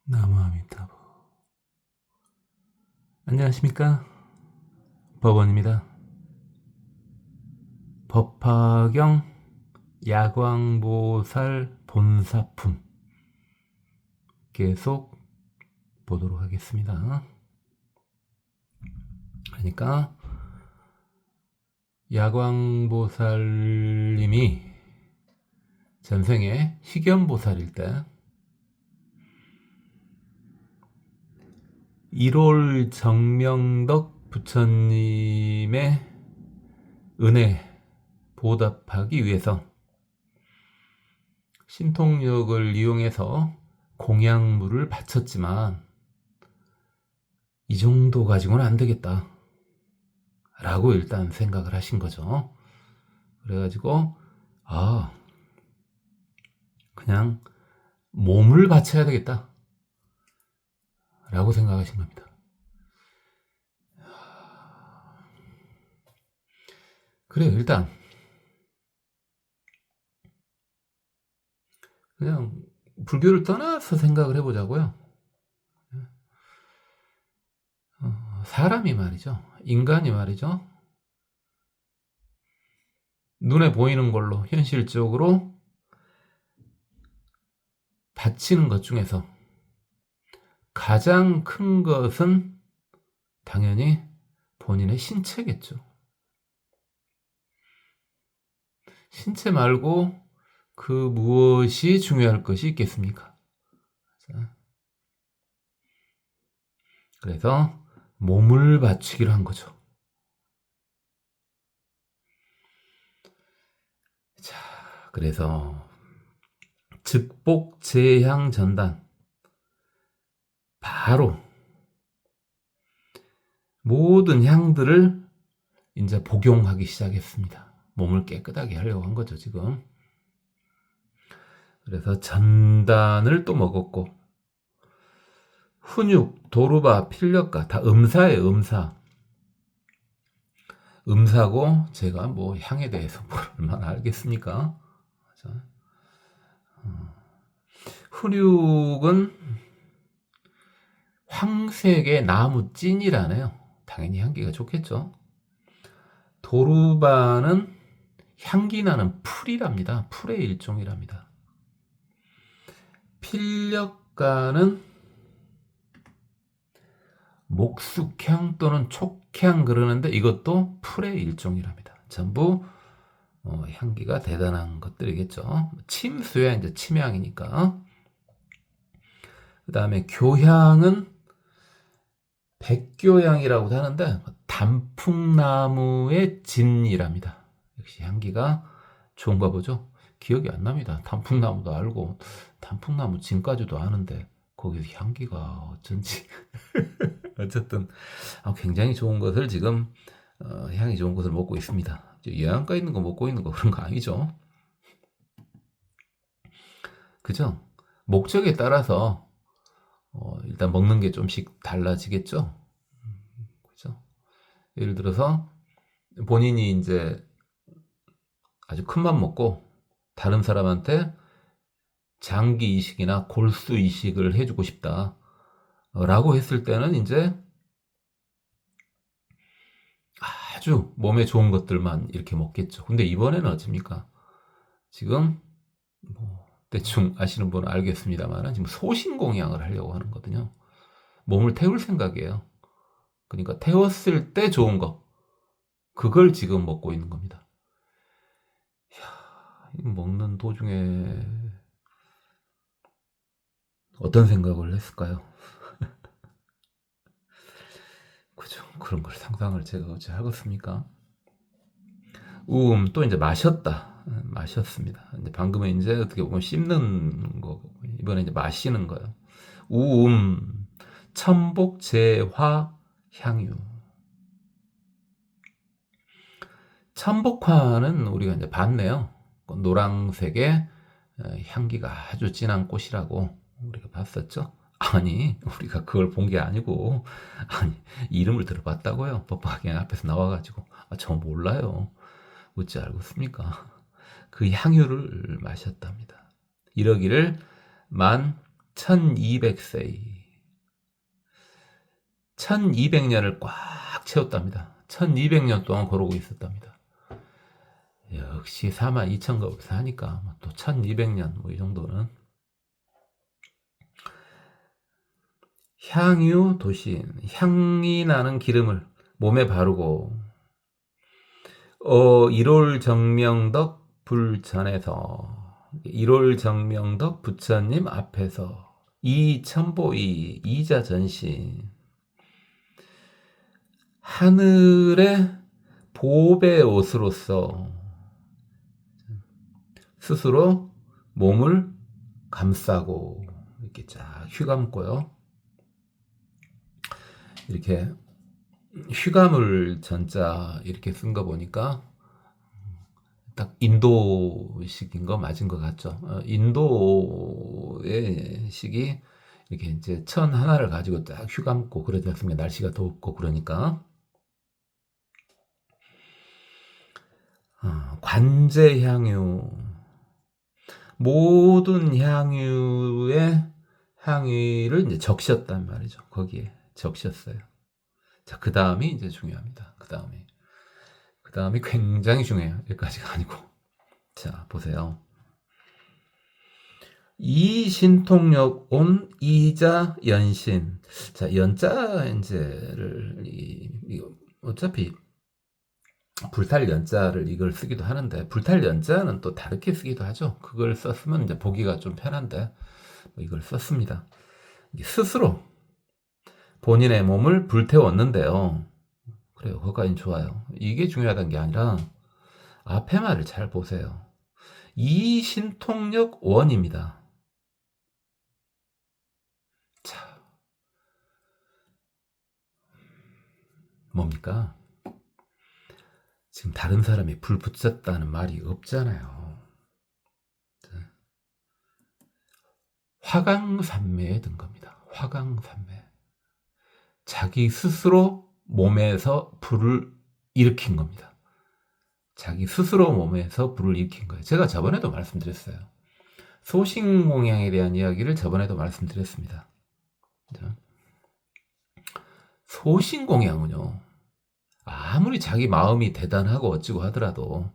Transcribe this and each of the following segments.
나무아미타부. 안녕하십니까, 법원입니다. 법화경 야광보살 본사품 계속 보도록 하겠습니다. 그러니까 야광보살님이 전생에 희견보살일 때 1월 정명덕 부처님의 은혜 보답하기 위해서 신통력을 이용해서 공양물을 바쳤지만 이 정도 가지고는 안 되겠다 라고 일단 생각을 하신 거죠. 그래가지고 그냥 몸을 바쳐야 되겠다 라고 생각하신 겁니다. 그래요. 일단 그냥 불교를 떠나서 생각을 해보자고요. 사람이 말이죠, 인간이 말이죠, 눈에 보이는 걸로 현실적으로 바치는 것 중에서 가장 큰 것은 당연히 본인의 신체겠죠. 신체 말고 그 무엇이 중요할 것이 있겠습니까? 그래서 몸을 바치기로 한 거죠. 자, 그래서 즉복 제향 전단, 바로 모든 향들을 이제 복용하기 시작했습니다. 몸을 깨끗하게 하려고 한 거죠, 지금. 그래서 전단을 또 먹었고, 훈육, 도루바, 필력가 다 음사예요, 음사. 음사고 제가 뭐 향에 대해서 뭘 얼마나 알겠습니까? 훈육은 황색의 나무 찐이라네요. 당연히 향기가 좋겠죠. 도루바는 향기 나는 풀이랍니다. 풀의 일종이랍니다. 필력가는 목숙향 또는 촉향 그러는데 이것도 풀의 일종이랍니다. 전부 향기가 대단한 것들이겠죠. 침수야 이제 침향이니까. 그 다음에 교향은 백교향이라고도 하는데 단풍나무의 진이랍니다. 역시 향기가 좋은가 보죠. 기억이 안 납니다. 단풍나무도 알고 단풍나무 진까지도 아는데 거기서 향기가 어쩐지 어쨌든 굉장히 좋은 것을 지금 향이 좋은 것을 먹고 있습니다. 영양가 있는 거 먹고 있는 거 그런 거 아니죠. 그죠? 목적에 따라서 일단 먹는 게 좀씩 달라지겠죠. 그죠? 예를 들어서 본인이 이제 아주 큰 맘 먹고 다른 사람한테 장기 이식이나 골수 이식을 해주고 싶다 라고 했을 때는 이제 아주 몸에 좋은 것들만 이렇게 먹겠죠. 근데 이번에는 어떻습니까? 지금 뭐 대충 아시는 분은 알겠습니다만 지금 소신공양을 하려고 하는 거거든요. 몸을 태울 생각이에요. 그러니까 태웠을 때 좋은 거, 그걸 지금 먹고 있는 겁니다. 이야, 먹는 도중에 어떤 생각을 했을까요? 그죠? 그런 걸 상상을 제가 어찌 하겠습니까? 또 이제 마셨습니다. 이제 방금은 이제 어떻게 보면 씹는 거고, 이번에 이제 마시는 거예요. 천복, 재화, 향유. 천복화는 우리가 이제 봤네요. 노란색의 향기가 아주 진한 꽃이라고 우리가 봤었죠. 아니, 우리가 그걸 본 게 아니고, 이름을 들어봤다고요. 법화경 앞에서 나와가지고. 저 몰라요. 어찌 알겠습니까? 그 향유를 마셨답니다. 이러기를 만 1200세 1200년을 꽉 채웠답니다. 1200년 동안 그러고 있었답니다. 역시 42,000겁을 사니까 또 1200년 뭐 이 정도는. 향유 도신, 향이 나는 기름을 몸에 바르고 1월 정명덕 불전에서 1월 정명덕 부처님 앞에서 이천보이 이자전신 하늘의 보배 옷으로서 스스로 몸을 감싸고 이렇게 쫙 휘감고요. 이렇게 휘감을 전자 이렇게 쓴 거 보니까 딱 인도식인 거 맞은 것 같죠. 인도의 식이 이렇게 이제 천 하나를 가지고 딱 휘감고 그러지 않습니까? 날씨가 덥고 그러니까. 관제향유, 모든 향유의 향유를 이제 적셨단 말이죠. 거기에 적셨어요. 자, 그 다음이 이제 중요합니다. 그 다음이 굉장히 중요해요. 여기까지가 아니고. 자, 보세요. 이신통력 온 이자 연신. 자, 연자 이제를 어차피 불탈 연자를 이걸 쓰기도 하는데 불탈 연자는 또 다르게 쓰기도 하죠. 그걸 썼으면 이제 보기가 좀 편한데 이걸 썼습니다. 스스로 본인의 몸을 불태웠는데요. 그래요. 그것까지는 좋아요. 이게 중요하다는 게 아니라 앞에 말을 잘 보세요. 이 신통력 원입니다. 자, 뭡니까? 지금 다른 사람이 불 붙였다는 말이 없잖아요. 화강산매에 든 겁니다. 화강산매. 자기 스스로 몸에서 불을 일으킨 겁니다. 자기 스스로 몸에서 불을 일으킨 거예요. 제가 저번에도 말씀드렸어요. 소신공양에 대한 이야기를 저번에도 말씀드렸습니다. 소신공양은요, 아무리 자기 마음이 대단하고 어찌고 하더라도,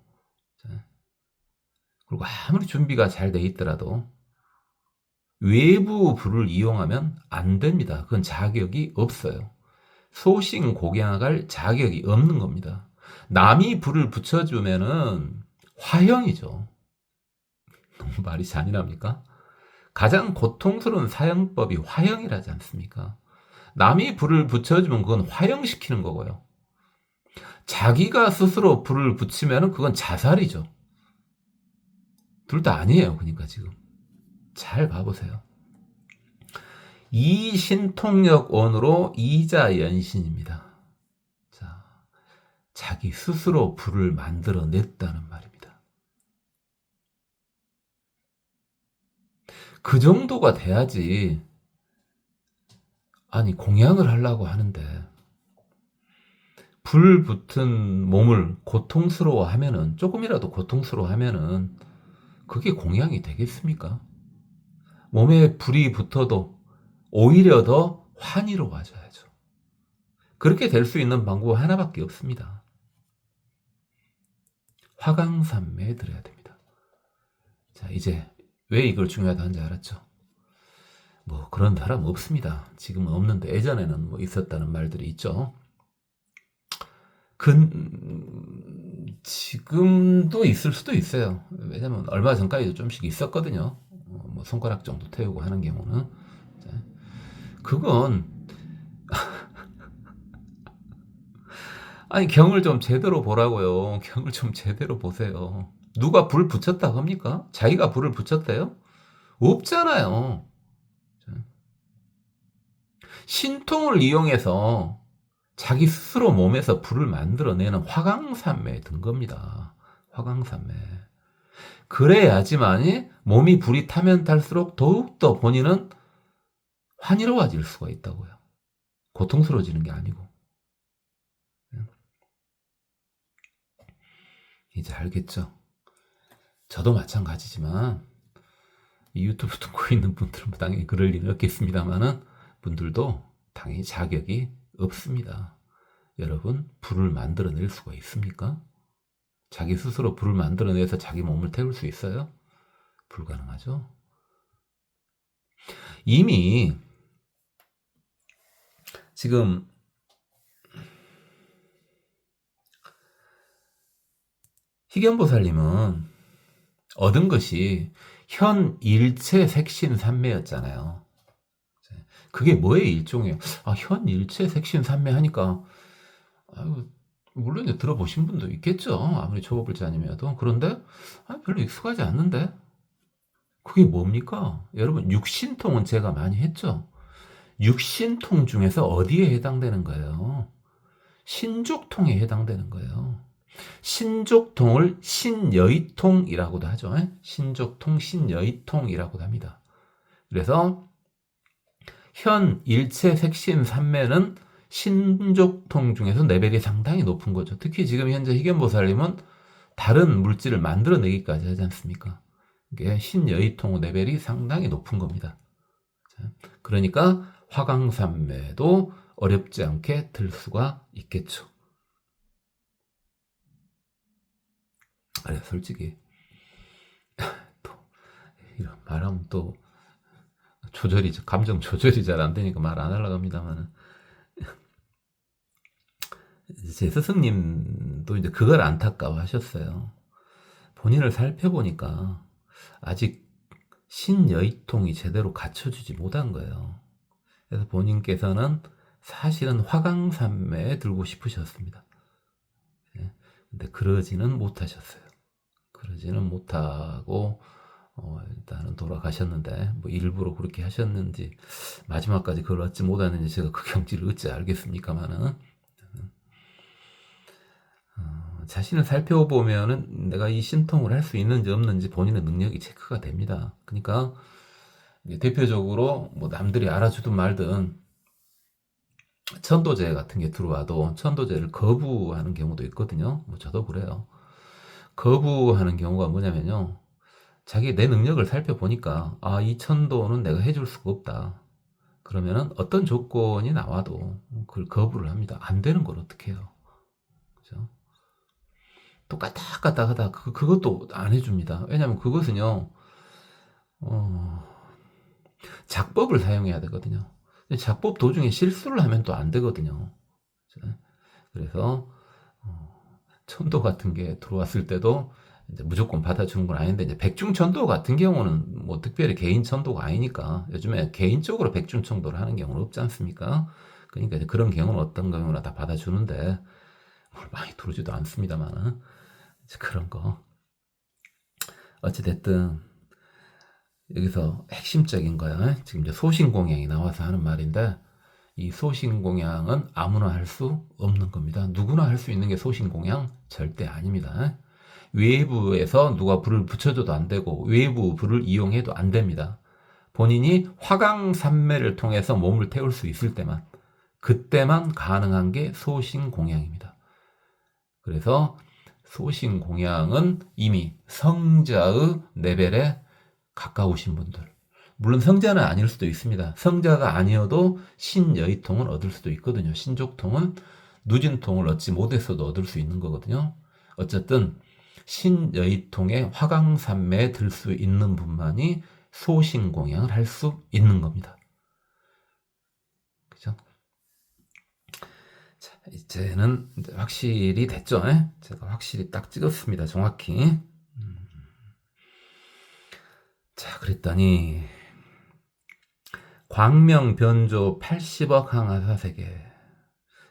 그리고 아무리 준비가 잘 돼 있더라도 외부 불을 이용하면 안 됩니다. 그건 자격이 없어요. 소신공양할 자격이 없는 겁니다. 남이 불을 붙여주면은 화형이죠. 너무 말이 잔인합니까? 가장 고통스러운 사형법이 화형이라지 않습니까? 남이 불을 붙여주면 그건 화형시키는 거고요. 자기가 스스로 불을 붙이면 그건 자살이죠. 둘 다 아니에요. 그러니까 지금 잘 봐보세요. 이신통력 원으로 이자연신입니다. 자, 자기 스스로 불을 만들어냈다는 말입니다. 그 정도가 돼야지. 아니, 공양을 하려고 하는데 불 붙은 몸을 고통스러워하면은, 조금이라도 고통스러워하면은 그게 공양이 되겠습니까? 몸에 불이 붙어도 오히려 더 환희로워져야죠. 그렇게 될 수 있는 방법 하나밖에 없습니다. 화강산매에 들어야 됩니다. 자, 이제 왜 이걸 중요하다 하는지 알았죠? 뭐 그런 사람 없습니다. 지금은 없는데 예전에는 뭐 있었다는 말들이 있죠. 지금도 있을 수도 있어요. 왜냐면 얼마 전까지도 좀씩 있었거든요. 뭐 손가락 정도 태우고 하는 경우는. 그건 아니 경을 좀 제대로 보라고요. 경을 좀 제대로 보세요. 누가 불 붙였다고 합니까? 자기가 불을 붙였대요? 없잖아요. 신통을 이용해서 자기 스스로 몸에서 불을 만들어내는 화강산매에 든 겁니다. 화강산매. 그래야지만이 몸이 불이 타면 탈수록 더욱더 본인은 환희로워질 수가 있다고요. 고통스러워지는 게 아니고. 이제 알겠죠? 저도 마찬가지지만 이 유튜브 듣고 있는 분들은 당연히 그럴 리는 없겠습니다만은 분들도 당연히 자격이 없습니다. 여러분, 불을 만들어낼 수가 있습니까? 자기 스스로 불을 만들어내서 자기 몸을 태울 수 있어요? 불가능하죠. 이미 지금 희견보살님은 얻은 것이 현 일체 색신 삼매였잖아요. 그게 뭐의 일종이에요? 현 일체 색신 삼매 하니까 물론 이제 들어보신 분도 있겠죠. 아무리 초보불자님이어도. 그런데 별로 익숙하지 않는데 그게 뭡니까? 여러분, 육신통은 제가 많이 했죠. 육신통 중에서 어디에 해당되는 거예요? 신족통에 해당되는 거예요. 신족통을 신여의통이라고도 하죠. 신족통, 신여의통이라고도 합니다. 그래서 현 일체 색신 삼매는 신족통 중에서 레벨이 상당히 높은 거죠. 특히 지금 현재 희견보살님은 다른 물질을 만들어내기까지 하지 않습니까? 이게 신여의통 레벨이 상당히 높은 겁니다. 그러니까 화강삼매도 어렵지 않게 들 수가 있겠죠. 그래, 솔직히 또 이런 말하면 또 감정 조절이 잘 안 되니까 말 안 하려고 합니다만은, 제 스승님도 이제 그걸 안타까워 하셨어요. 본인을 살펴보니까 아직 신여의통이 제대로 갖춰주지 못한 거예요. 그래서 본인께서는 사실은 화강삼매에 들고 싶으셨습니다. 근데 그러지는 못하셨어요. 그러지는 못하고 일단은 돌아가셨는데, 뭐 일부러 그렇게 하셨는지 마지막까지 그걸 얻지 못하는지 제가 그 경지를 어찌 알겠습니까만은, 자신을 살펴보면은 내가 이 신통을 할 수 있는지 없는지 본인의 능력이 체크가 됩니다. 그러니까 대표적으로 뭐 남들이 알아주든 말든 천도제 같은 게 들어와도 천도제를 거부하는 경우도 있거든요. 뭐 저도 그래요. 거부하는 경우가 뭐냐면요, 내 능력을 살펴보니까 이 천도는 내가 해줄 수가 없다. 그러면은 어떤 조건이 나와도 그걸 거부를 합니다. 안 되는 걸 어떻게 해요? 그죠? 또 까딱까딱 하다 그것도 안 해줍니다. 왜냐면 그것은요, 작법을 사용해야 되거든요. 작법 도중에 실수를 하면 또 안 되거든요. 그래서 천도 같은 게 들어왔을 때도 이제 무조건 받아주는 건 아닌데, 이제 백중천도 같은 경우는 뭐 특별히 개인 천도가 아니니까 요즘에 개인적으로 백중천도를 하는 경우는 없지 않습니까? 그러니까 그런 경우는 어떤 경우나 다 받아주는데 많이 들어오지도 않습니다만, 그런 거 어찌됐든 여기서 핵심적인 거야. 지금 이제 소신공양이 나와서 하는 말인데, 이 소신공양은 아무나 할 수 없는 겁니다. 누구나 할 수 있는 게 소신공양 절대 아닙니다. 외부에서 누가 불을 붙여줘도 안 되고 외부 불을 이용해도 안 됩니다. 본인이 화강삼매를 통해서 몸을 태울 수 있을 때만, 그때만 가능한 게 소신공양입니다. 그래서 소신공양은 이미 성자의 레벨에 가까우신 분들, 물론 성자는 아닐 수도 있습니다. 성자가 아니어도 신여의통을 얻을 수도 있거든요. 신족통은 누진통을 얻지 못했어도 얻을 수 있는 거거든요. 어쨌든 신여의통의 화강삼매에 들 수 있는 분만이 소신공양을 할 수 있는 겁니다. 그죠? 자, 이제는 확실히 됐죠? 제가 확실히 딱 찍었습니다. 정확히. 자, 그랬더니 광명 변조 80억 항하사세계,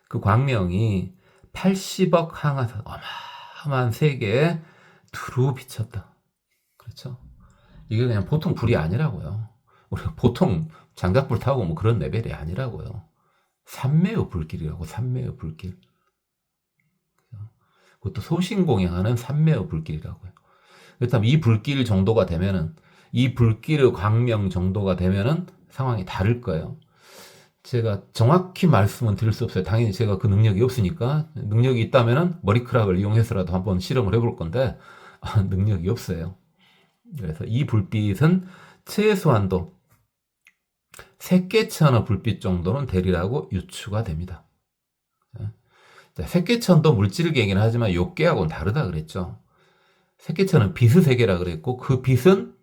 그 광명이 80억 항하사, 어마어마한 세계에 두루 비쳤다. 그렇죠? 이게 그냥 보통 불이 아니라고요. 우리가 보통 장작불 타고 뭐 그런 레벨이 아니라고요. 삼매의 불길이라고, 삼매의 불길. 그것도 소신공양하는 삼매의 불길이라고요. 그렇다면 이 불길 정도가 되면은, 이 불길의 광명 정도가 되면은 상황이 다를 거예요. 제가 정확히 말씀은 드릴 수 없어요. 당연히 제가 그 능력이 없으니까. 능력이 있다면은 머리카락을 이용해서라도 한번 실험을 해볼 건데 능력이 없어요. 그래서 이 불빛은 최소한도 색계천의 불빛 정도는 되리라고 유추가 됩니다. 색계천도 물질계이긴 하지만 요계하고는 다르다 그랬죠. 색계천은 빛의 세계라 그랬고 그 빛은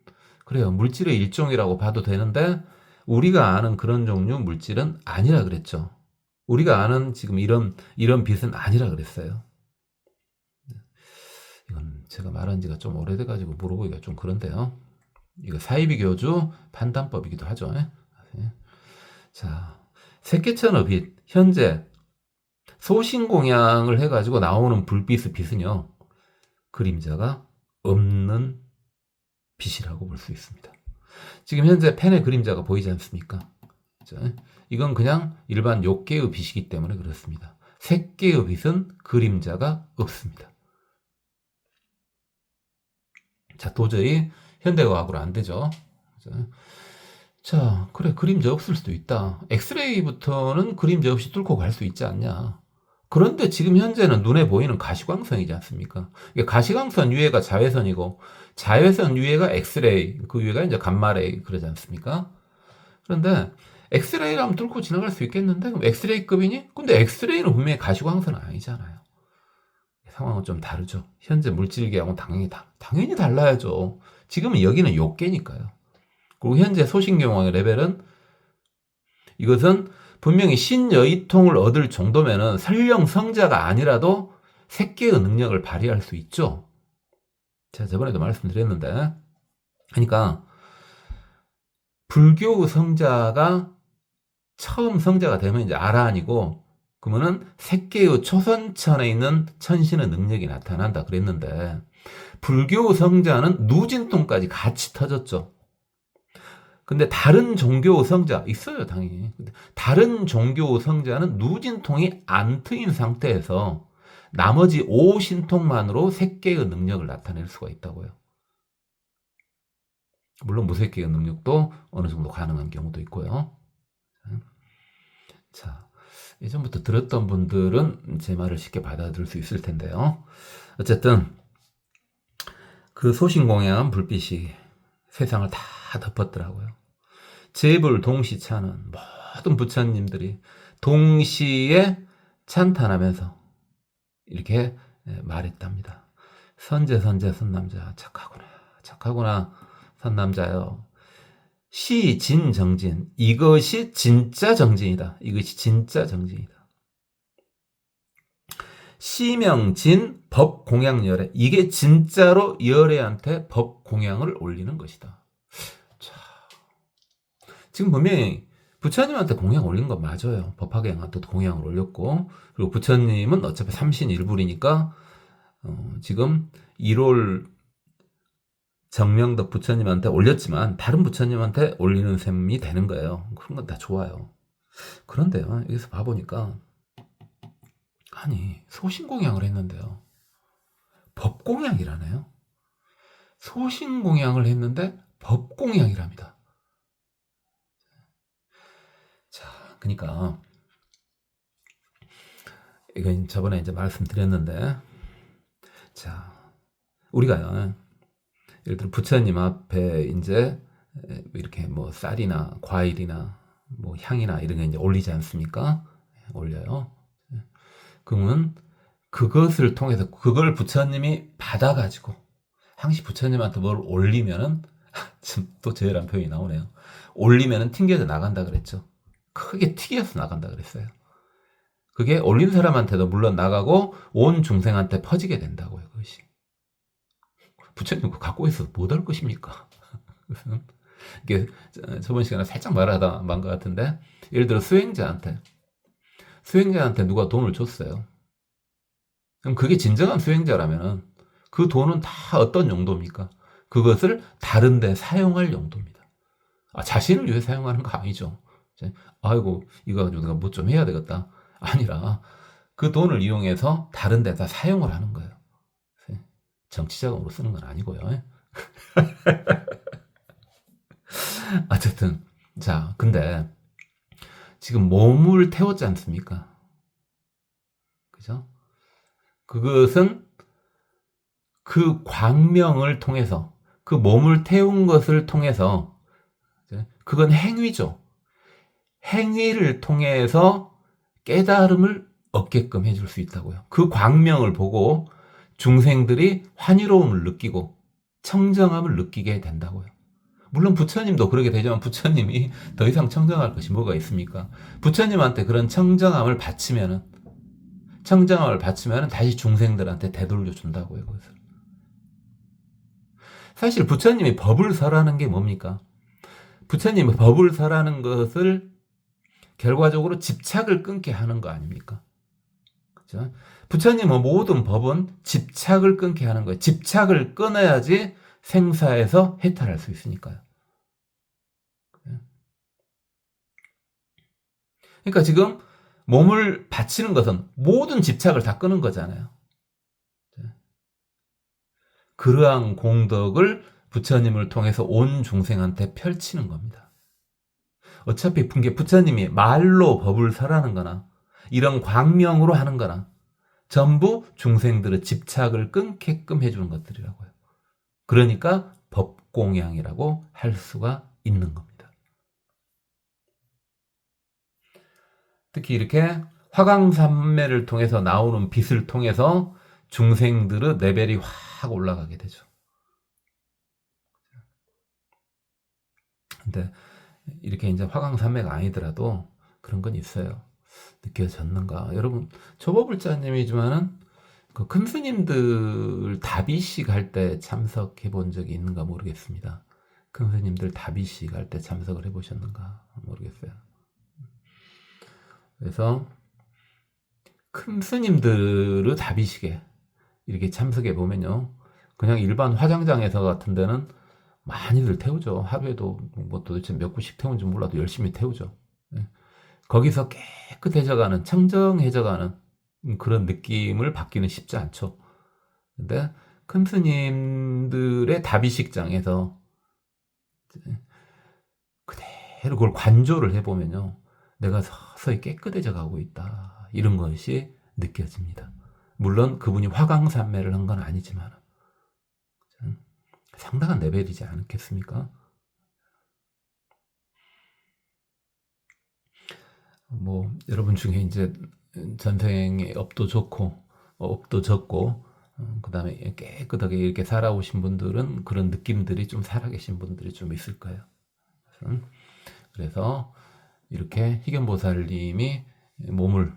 그래요. 물질의 일종이라고 봐도 되는데 우리가 아는 그런 종류 물질은 아니라 그랬죠. 우리가 아는 지금 이런 빛은 아니라 그랬어요. 이건 제가 말한 지가 좀 오래돼가지고 물어보기가 좀 그런데요. 이거 사이비 교주 판단법이기도 하죠. 자, 색계천의 빛, 현재 소신공양을 해가지고 나오는 불빛의 빛은요, 그림자가 없는 빛이라고 볼 수 있습니다. 지금 현재 펜의 그림자가 보이지 않습니까? 이건 그냥 일반 욕계의 빛이기 때문에 그렇습니다. 색계의 빛은 그림자가 없습니다. 자, 도저히 현대과학으로 안 되죠. 자, 그래, 그림자 없을 수도 있다. 엑스레이부터는 그림자 없이 뚫고 갈 수 있지 않냐. 그런데 지금 현재는 눈에 보이는 가시광선이지 않습니까? 가시광선 위에가 자외선이고, 자외선 위에가 엑스레이, 그 위에가 이제 감마레이, 그러지 않습니까? 그런데 엑스레이라면 뚫고 지나갈 수 있겠는데? 그럼 엑스레이급이니? 근데 엑스레이는 분명히 가시광선은 아니잖아요. 상황은 좀 다르죠. 현재 물질계하고는 당연히 달라야죠. 지금은 여기는 욕계니까요. 그리고 현재 소신경황의 레벨은 이것은 분명히 신여의통을 얻을 정도면은 설령 성자가 아니라도 색계의 능력을 발휘할 수 있죠. 제가 저번에도 말씀드렸는데, 그러니까 불교의 성자가 처음 성자가 되면 이제 아라한이고, 그러면은 색계의 초선천에 있는 천신의 능력이 나타난다 그랬는데, 불교 성자는 누진통까지 같이 터졌죠. 근데 다른 종교 성자 있어요, 당연히. 근데 다른 종교 성자는 누진통이 안 트인 상태에서 나머지 5신통만으로 색계의 능력을 나타낼 수가 있다고요. 물론 무색계의 능력도 어느 정도 가능한 경우도 있고요. 자, 예전부터 들었던 분들은 제 말을 쉽게 받아들일 수 있을 텐데요. 어쨌든 그 소신공양한 불빛이 세상을 다 덮었더라고요. 제불 동시차는 모든 부처님들이 동시에 찬탄하면서 이렇게 말했답니다. 선제 선남자 착하구나 선남자요. 시진정진, 이것이 진짜 정진이다. 시명진 법공양열애, 이게 진짜로 열애한테 법공양을 올리는 것이다. 자, 지금 분명히 부처님한테 공양 올린 건 맞아요. 법화경한테도 공양을 올렸고, 그리고 부처님은 어차피 삼신일불이니까 지금 1월 정명덕 부처님한테 올렸지만 다른 부처님한테 올리는 셈이 되는 거예요. 그런 건 다 좋아요. 그런데요, 여기서 봐보니까 아니, 소신공양을 했는데요, 법공양이라네요. 소신공양을 했는데 법공양이랍니다. 자, 그러니까 이건 저번에 이제 말씀드렸는데, 자, 우리가요, 예를 들어 부처님 앞에 이제 이렇게 뭐 쌀이나 과일이나 뭐 향이나 이런 거 이제 올리지 않습니까? 올려요. 그러면 그것을 통해서 그걸 부처님이 받아가지고 항시 부처님한테 뭘 올리면은 또 저열한 표현이 나오네요. 올리면은 튕겨져 나간다 그랬죠. 크게 튀겨서 나간다 그랬어요. 그게 올린 사람한테도 물론 나가고 온 중생한테 퍼지게 된다고요. 그것이. 부처님 그거 갖고 있어서 못 할 것입니까? 이게 저번 시간에 살짝 말하다 만 것 같은데, 예를 들어 수행자한테 누가 돈을 줬어요. 그럼 그게 진정한 수행자라면은 그 돈은 다 어떤 용도입니까? 그것을 다른 데 사용할 용도입니다. 자신을 위해 사용하는 거 아니죠. 아이고, 이거 가지고 내가 뭐 좀 해야 되겠다. 아니라 그 돈을 이용해서 다른 데다 사용을 하는 거예요. 정치자금으로 쓰는 건 아니고요. 어쨌든, 자, 근데 지금 몸을 태웠지 않습니까? 그죠? 그것은 그 광명을 통해서, 그 몸을 태운 것을 통해서 그건 행위죠. 행위를 통해서 깨달음을 얻게끔 해줄 수 있다고요. 그 광명을 보고 중생들이 환희로움을 느끼고 청정함을 느끼게 된다고요. 물론 부처님도 그렇게 되지만 부처님이 더 이상 청정할 것이 뭐가 있습니까? 부처님한테 그런 청정함을 바치면은 다시 중생들한테 되돌려 준다고요. 그것을. 사실 부처님이 법을 설하는 게 뭡니까? 부처님이 법을 설하는 것을 결과적으로 집착을 끊게 하는 거 아닙니까? 그렇죠? 부처님의 모든 법은 집착을 끊게 하는 거예요. 집착을 끊어야지 생사에서 해탈할 수 있으니까요. 그러니까 지금 몸을 바치는 것은 모든 집착을 다 끄는 거잖아요. 그러한 공덕을 부처님을 통해서 온 중생한테 펼치는 겁니다. 어차피 부처님이 말로 법을 설하는 거나 이런 광명으로 하는 거나 전부 중생들의 집착을 끊게끔 해주는 것들이라고요. 그러니까 법공양이라고 할 수가 있는 겁니다. 특히 이렇게 화강산매를 통해서 나오는 빛을 통해서 중생들의 레벨이 확 올라가게 되죠. 근데 이렇게 이제 화강산매가 아니더라도 그런 건 있어요. 느껴졌는가? 여러분, 초보불자님이지만은 그 큰 스님들 다비식 할 때 참석해 본 적이 있는가 모르겠습니다. 큰 스님들 다비식 할 때 참석을 해 보셨는가 모르겠어요. 그래서 큰 스님들의 다비식에 이렇게 참석해 보면요, 그냥 일반 화장장에서 같은 데는 많이들 태우죠. 하루에도 뭐 도대체 몇 구씩 태운지 몰라도 열심히 태우죠. 거기서 깨끗해져가는, 청정해져가는 그런 느낌을 받기는 쉽지 않죠. 근데 큰 스님들의 다비식장에서 그대로 그걸 관조를 해보면요, 내가 서서히 깨끗해져 가고 있다, 이런 것이 느껴집니다. 물론 그분이 화강산매를 한 건 아니지만 상당한 레벨이지 않겠습니까? 뭐 여러분 중에 이제 전생에 업도 좋고 업도 적고 그다음에 깨끗하게 이렇게 살아오신 분들은 그런 느낌들이 좀 살아계신 분들이 좀 있을 거예요. 그래서 이렇게 희견보살님이 몸을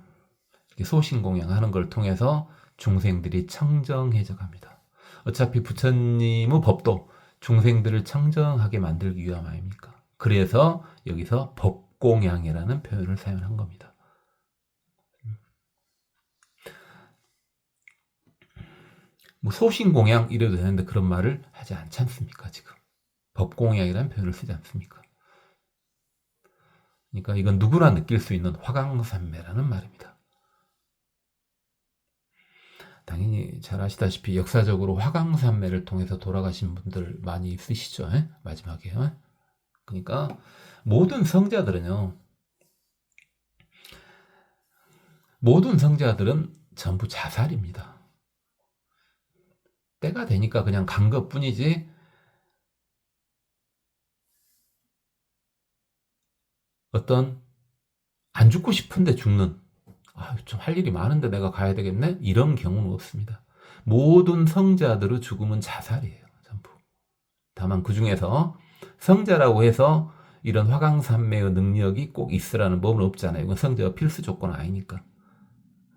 이렇게 소신공양하는 걸 통해서 중생들이 청정해져 갑니다. 어차피 부처님의 법도 중생들을 청정하게 만들기 위함 아닙니까? 그래서 여기서 법공양이라는 표현을 사용한 겁니다. 뭐 소신공양 이래도 되는데 그런 말을 하지 않지 않습니까? 지금 법공양이라는 표현을 쓰지 않습니까? 그러니까 이건 누구나 느낄 수 있는 화강산매라는 말입니다. 당연히 잘 아시다시피 역사적으로 화강산매를 통해서 돌아가신 분들 많이 있으시죠? 마지막에. 그러니까 모든 성자들은 전부 자살입니다. 때가 되니까 그냥 간 것뿐이지 어떤 안 죽고 싶은데 죽는, 좀 할 일이 많은데 내가 가야 되겠네? 이런 경우는 없습니다. 모든 성자들의 죽음은 자살이에요. 전부. 다만 그 중에서 성자라고 해서 이런 화강산매의 능력이 꼭 있으라는 법은 없잖아요. 이건 성자가 필수 조건 아니니까.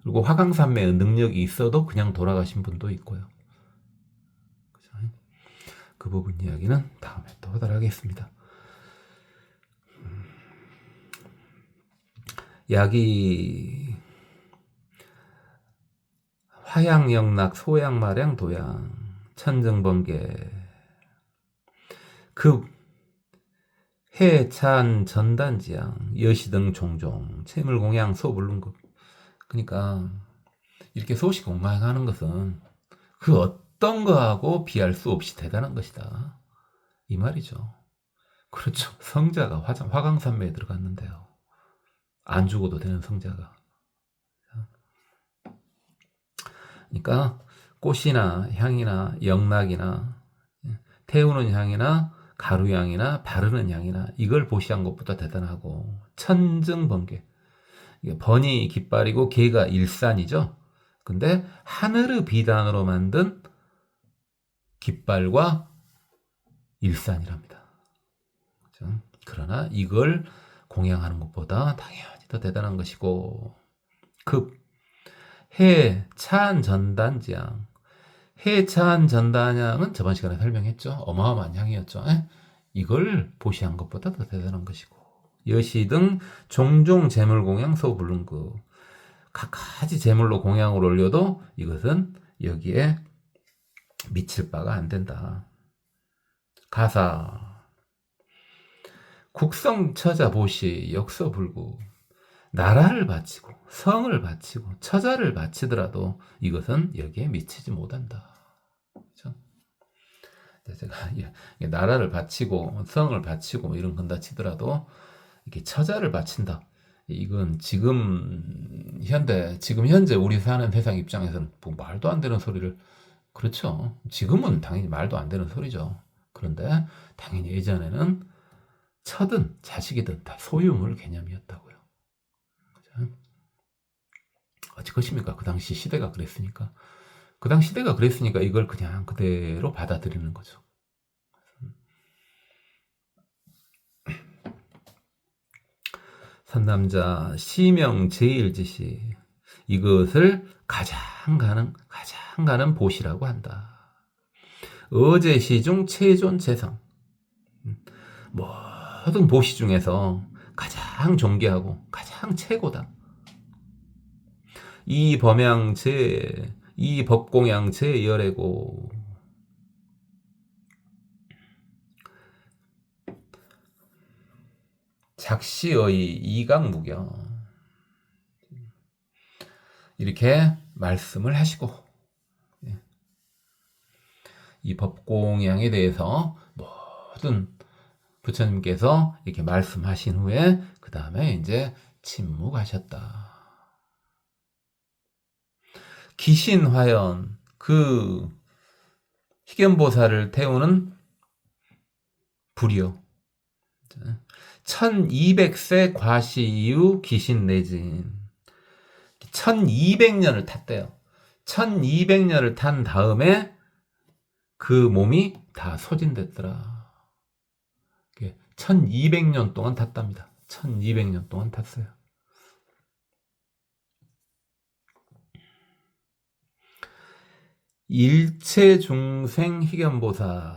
그리고 화강산매의 능력이 있어도 그냥 돌아가신 분도 있고요. 그 부분 이야기는 다음에 또 하도록 하겠습니다. 약이 화양영락 소양마량 도양 천정번개 급 해찬 전단지양 여시등 종종 채물공양 소불능급. 그러니까 이렇게 소식공양하는 것은 그 어떤 거하고 비할 수 없이 대단한 것이다, 이 말이죠. 그렇죠. 성자가 화강산매에 들어갔는데요, 안 죽어도 되는 성자가. 그러니까 꽃이나 향이나 영락이나 태우는 향이나 가루양이나 바르는 양이나 이걸 보시한 것보다 대단하고 천증번개. 번이 깃발이고 개가 일산이죠. 근데 하늘의 비단으로 만든 깃발과 일산이랍니다. 그렇죠? 그러나 이걸 공양하는 것보다 당연히 더 대단한 것이고 급 해찬 전단지향. 해찬 전단향은 저번 시간에 설명했죠. 어마어마한 향이었죠. 이걸 보시한 것보다 더 대단한 것이고 여시 등 종종 제물 공양 소불능구. 각가지 제물로 공양을 올려도 이것은 여기에 미칠 바가 안 된다. 가사 국성처자 보시 역서불구. 나라를 바치고 성을 바치고 처자를 바치더라도 이것은 여기에 미치지 못한다. 그렇죠? 제가 나라를 바치고 성을 바치고 이런 건다 치더라도 이렇게 처자를 바친다. 이건 지금 현재 우리 사는 세상 입장에서는 뭐 말도 안 되는 소리를, 그렇죠. 지금은 당연히 말도 안 되는 소리죠. 그런데 당연히 예전에는 처든 자식이든 다 소유물 개념이었다고요. 어찌 것입니까? 그 당시 시대가 그랬으니까. 그 당시 시대가 그랬으니까 이걸 그냥 그대로 받아들이는 거죠. 선남자 시명 제일지시. 이것을 가장 가는 보시라고 한다. 어제 시중 최존 재성. 모든 보시 중에서 가장 존귀하고 가장 최고다. 이 범양제, 이 법공양제 열애고. 작시의 이강무경. 이렇게 말씀을 하시고 이 법공양에 대해서 모든 부처님께서 이렇게 말씀하신 후에 그 다음에 이제 침묵하셨다. 기신화연, 그 희견보살을 태우는 불이요. 1200세 과시 이후 기신내진. 1200년을 탔대요. 1200년을 탄 다음에 그 몸이 다 소진됐더라. 1200년 동안 탔답니다. 1200년 동안 탔어요. 일체 중생 희견보살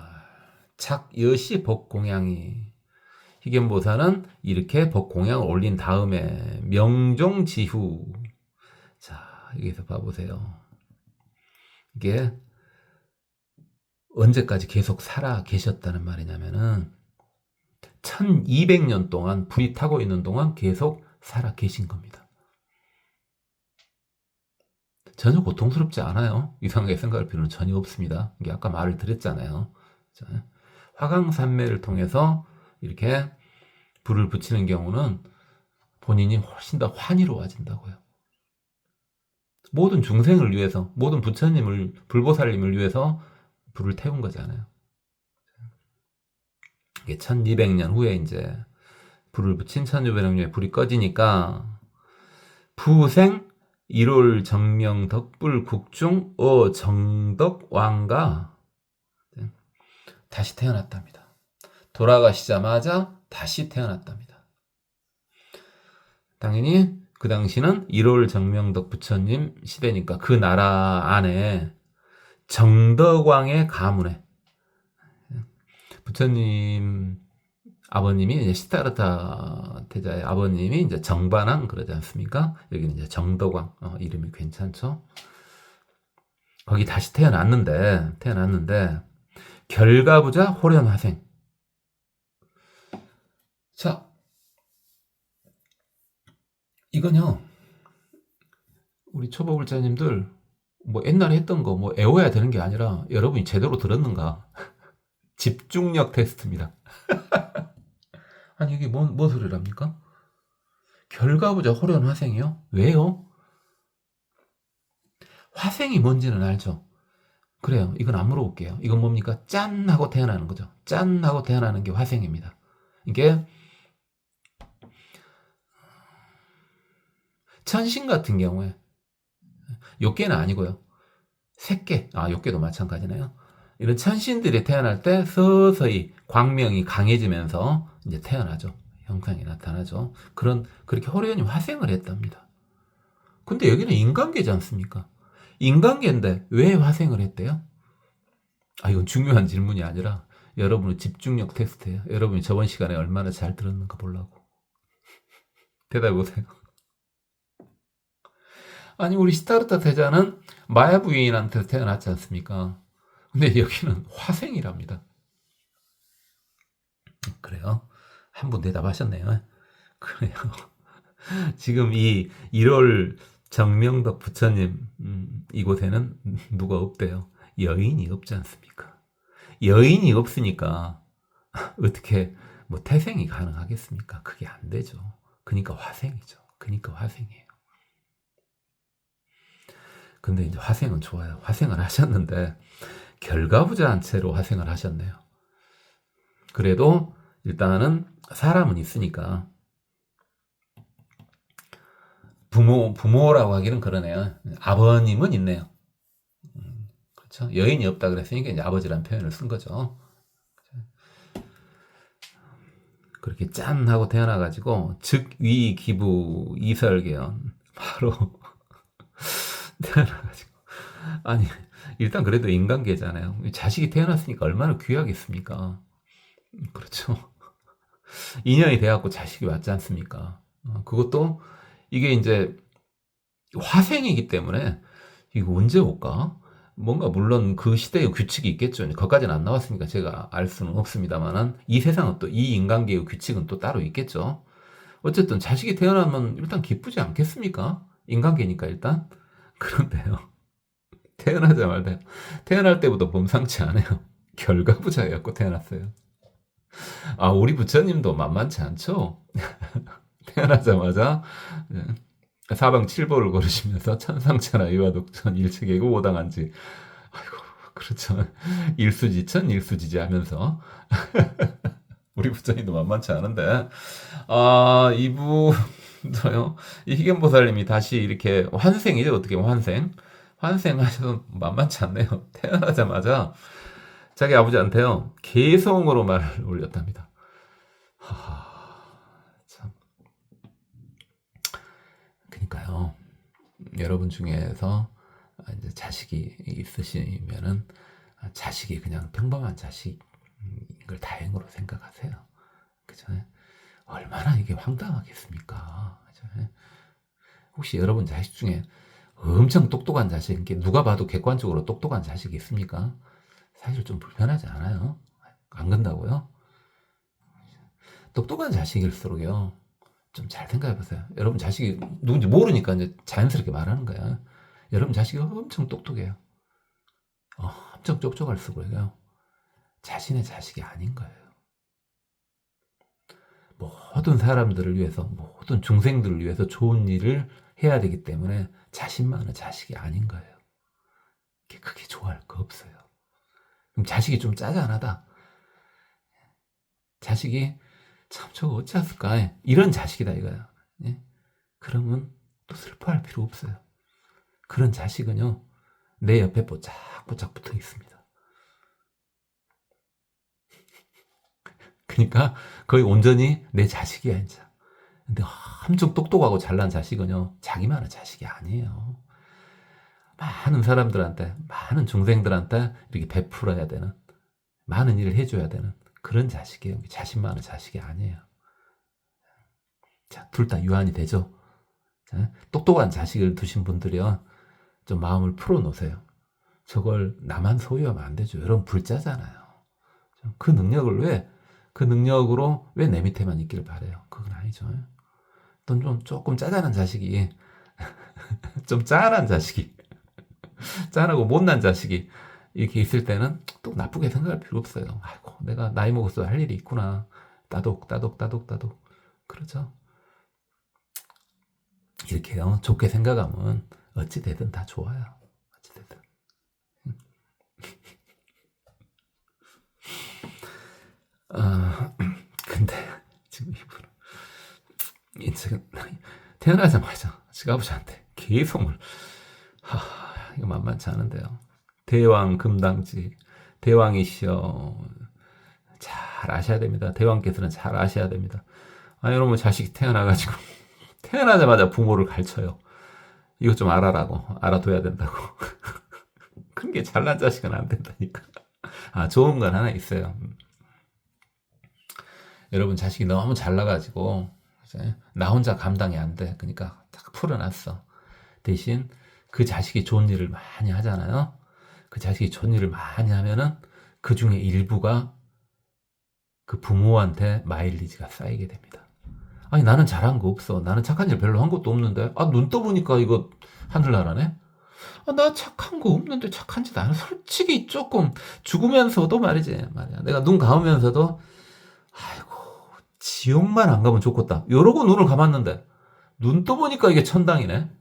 작여시 법공양이. 희견보살은 이렇게 법공양을 올린 다음에 명종지후. 자, 여기서 봐보세요. 이게 언제까지 계속 살아 계셨다는 말이냐면은 1200년 동안 불이 타고 있는 동안 계속 살아 계신 겁니다. 전혀 고통스럽지 않아요. 이상하게 생각할 필요는 전혀 없습니다. 이게 아까 말을 드렸잖아요. 화강산매를 통해서 이렇게 불을 붙이는 경우는 본인이 훨씬 더 환희로워진다고요. 모든 중생을 위해서, 모든 부처님을, 불보살님을 위해서 불을 태운 거잖아요. 이게 1200년 후에 이제 불을 붙인 1200년 후에 불이 꺼지니까 부생 1월 정명 덕불 국중 정덕 왕가 다시 태어났답니다. 돌아가시자마자 다시 태어났답니다. 당연히 그 당시는 1월 정명덕 부처님 시대니까 그 나라 안에 정덕왕의 가문에 부처님 아버님이 이제 시타르타 태자의 아버님이 이제 정반왕 그러지 않습니까? 여기는 이제 정덕왕. 이름이 괜찮죠? 거기 다시 태어났는데 결가부자 호련화생. 자, 이건요, 우리 초보불자님들 뭐 옛날에 했던 거 뭐 애워야 되는 게 아니라 여러분이 제대로 들었는가 집중력 테스트입니다. 아니 이게 뭔 소리랍니까? 결가부자 호련화생이요? 왜요? 화생이 뭔지는 알죠? 그래요. 이건 안 물어볼게요. 이건 뭡니까? 짠 하고 태어나는 거죠. 짠 하고 태어나는 게 화생입니다. 이게 천신 같은 경우에 요괴는 아니고요. 새끼, 요괴도 마찬가지네요. 이런 천신들이 태어날 때 서서히 광명이 강해지면서 이제 태어나죠. 형상이 나타나죠. 그렇게 호련이 화생을 했답니다. 근데 여기는 인간계지 않습니까? 인간계인데 왜 화생을 했대요? 이건 중요한 질문이 아니라 여러분의 집중력 테스트예요. 여러분이 저번 시간에 얼마나 잘 들었는가 보려고. 대답해 보세요. 아니, 우리 시타르타 태자는 마야 부인한테 태어났지 않습니까? 근데 여기는 화생이랍니다. 그래요? 한 분 대답하셨네요. 그래요. 지금 이 1월 정명덕 부처님 이곳에는 누가 없대요. 여인이 없지 않습니까? 여인이 없으니까 어떻게 뭐 태생이 가능하겠습니까? 그게 안 되죠. 그러니까 화생이죠. 그러니까 화생이에요. 근데 이제 화생은 좋아요. 화생을 하셨는데 결과부자한 채로 화생을 하셨네요. 그래도 일단은 사람은 있으니까 부모라고 하기는 그러네요. 아버님은 있네요. 그렇죠. 여인이 없다 그랬으니까 이제 아버지란 표현을 쓴 거죠. 그렇게 짠 하고 태어나가지고 즉위 기부 이설계연 바로 태어나가지고 아니 일단 그래도 인간계잖아요. 자식이 태어났으니까 얼마나 귀하겠습니까? 그렇죠. 인연이 돼갖고 자식이 왔지 않습니까? 그것도 이게 이제 화생이기 때문에 이거 언제 올까? 뭔가 물론 그 시대의 규칙이 있겠죠. 거기까지는 안 나왔으니까 제가 알 수는 없습니다만은 이 세상은 또 이 인간계의 규칙은 또 따로 있겠죠. 어쨌든 자식이 태어나면 일단 기쁘지 않겠습니까? 인간계니까 일단. 그런데요. 태어나자마자 태어날 때부터 범상치 않아요. 결과부자였고 태어났어요. 우리 부처님도 만만치 않죠? 태어나자마자 사방칠보를 걸으시면서 천상천하 이화독천 일체계고 오당한지 아이고 그렇죠. 일수지천 일수지지 하면서 우리 부처님도 만만치 않은데 이분도요. 이 희견보살님이 다시 이렇게 환생이죠. 어떻게 보면 환생하셔도 만만치 않네요. 태어나자마자 자기 아버지한테요 개성으로 말을 올렸답니다. 참. 그러니까요. 여러분 중에서 이제 자식이 있으시면은 자식이 그냥 평범한 자식인 걸 다행으로 생각하세요. 그죠? 얼마나 이게 황당하겠습니까? 그죠? 혹시 여러분 자식 중에 엄청 똑똑한 자식, 누가 봐도 객관적으로 똑똑한 자식이 있습니까? 사실 좀 불편하지 않아요? 안 근다고요? 똑똑한 자식일수록요. 좀 잘 생각해 보세요. 여러분 자식이 누군지 모르니까 이제 자연스럽게 말하는 거야. 여러분 자식이 엄청 똑똑해요. 엄청 똑똑할수록요. 자신의 자식이 아닌 거예요. 모든 사람들을 위해서, 모든 중생들을 위해서 좋은 일을 해야 되기 때문에 자신만의 자식이 아닌 거예요. 그게 좋아할 거 없어요. 그럼 자식이 좀 짜잔하다. 자식이 참 저거 어찌했을까? 이런 자식이다 이거야. 예? 그러면 또 슬퍼할 필요 없어요. 그런 자식은요. 내 옆에 뽀짝뽀짝 붙어 있습니다. 그러니까 거의 온전히 내 자식이야 이제. 근데 엄청 똑똑하고 잘난 자식은요. 자기만의 자식이 아니에요. 많은 사람들한테, 많은 중생들한테 이렇게 베풀어야 되는, 많은 일을 해줘야 되는 그런 자식이에요. 자신만의 자식이 아니에요. 자, 둘 다 유한이 되죠. 자, 똑똑한 자식을 두신 분들이요. 좀 마음을 풀어놓으세요. 저걸 나만 소유하면 안 되죠. 여러분 불자잖아요. 그 능력으로 왜 내 밑에만 있기를 바래요. 그건 아니죠. 또 조금 짜잘한 자식이, 좀 짠한 자식이, 짠하고 못난 자식이 이렇게 있을 때는 또 나쁘게 생각할 필요 없어요. 아이고, 내가 나이 먹어서 할 일이 있구나. 따독. 그렇죠? 이렇게요. 좋게 생각하면 어찌되든 다 좋아요. 어찌되든. 아, 근데 지금 이분은 인생 태어나자마자 시아버지한테 계속을 이거 만만치 않은데요. 대왕 금당지 대왕이시여 잘 아셔야 됩니다. 대왕께서는 잘 아셔야 됩니다. 여러분 자식이 태어나가지고 태어나자마자 부모를 가르쳐요. 이것 좀 알아라고 알아둬야 된다고. 그런 게 잘난 자식은 안 된다니까. 좋은 건 하나 있어요. 여러분 자식이 너무 잘나가지고 나 혼자 감당이 안 돼. 그러니까 딱 풀어놨어. 대신 그 자식이 좋은 일을 많이 하잖아요. 그 자식이 좋은 일을 많이 하면은 그 중에 일부가 그 부모한테 마일리지가 쌓이게 됩니다. 아니 나는 잘한 거 없어. 나는 착한 일 별로 한 것도 없는데. 눈 떠보니까 이거 하늘나라네. 나 착한 거 없는데 착한 짓 안 해. 솔직히 조금 죽으면서도 말이지. 말이야. 내가 눈 감으면서도 아이고 지옥만 안 가면 좋겠다. 이러고 눈을 감았는데 눈 떠보니까 이게 천당이네.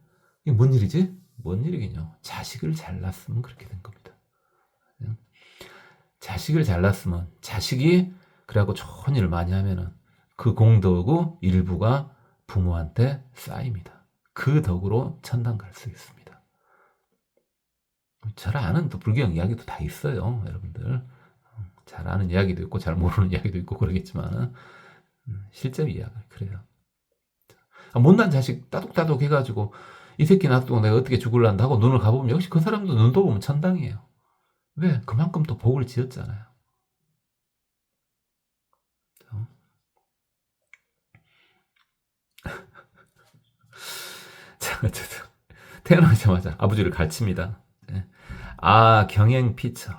이게 뭔 일이지? 뭔 일이긴요. 자식을 잘 낳았으면 그렇게 된 겁니다. 자식을 잘 낳았으면 자식이 그래갖고 좋은 일을 많이 하면은 그 공덕의 일부가 부모한테 쌓입니다. 그 덕으로 천당 갈 수 있습니다. 잘 아는 또 불경 이야기도 다 있어요, 여러분들. 잘 아는 이야기도 있고 잘 모르는 이야기도 있고 그러겠지만 실제 이야기 그래요. 못난 자식 따독따독 해가지고 이 새끼 놔두고 내가 어떻게 죽을란다 하고 눈을 가보면 역시 그 사람도 눈 떠보면 천당이에요. 왜? 그만큼 또 복을 지었잖아요. 자, 어쨌든 태어나자마자 아버지를 가르칩니다. 경행 피처.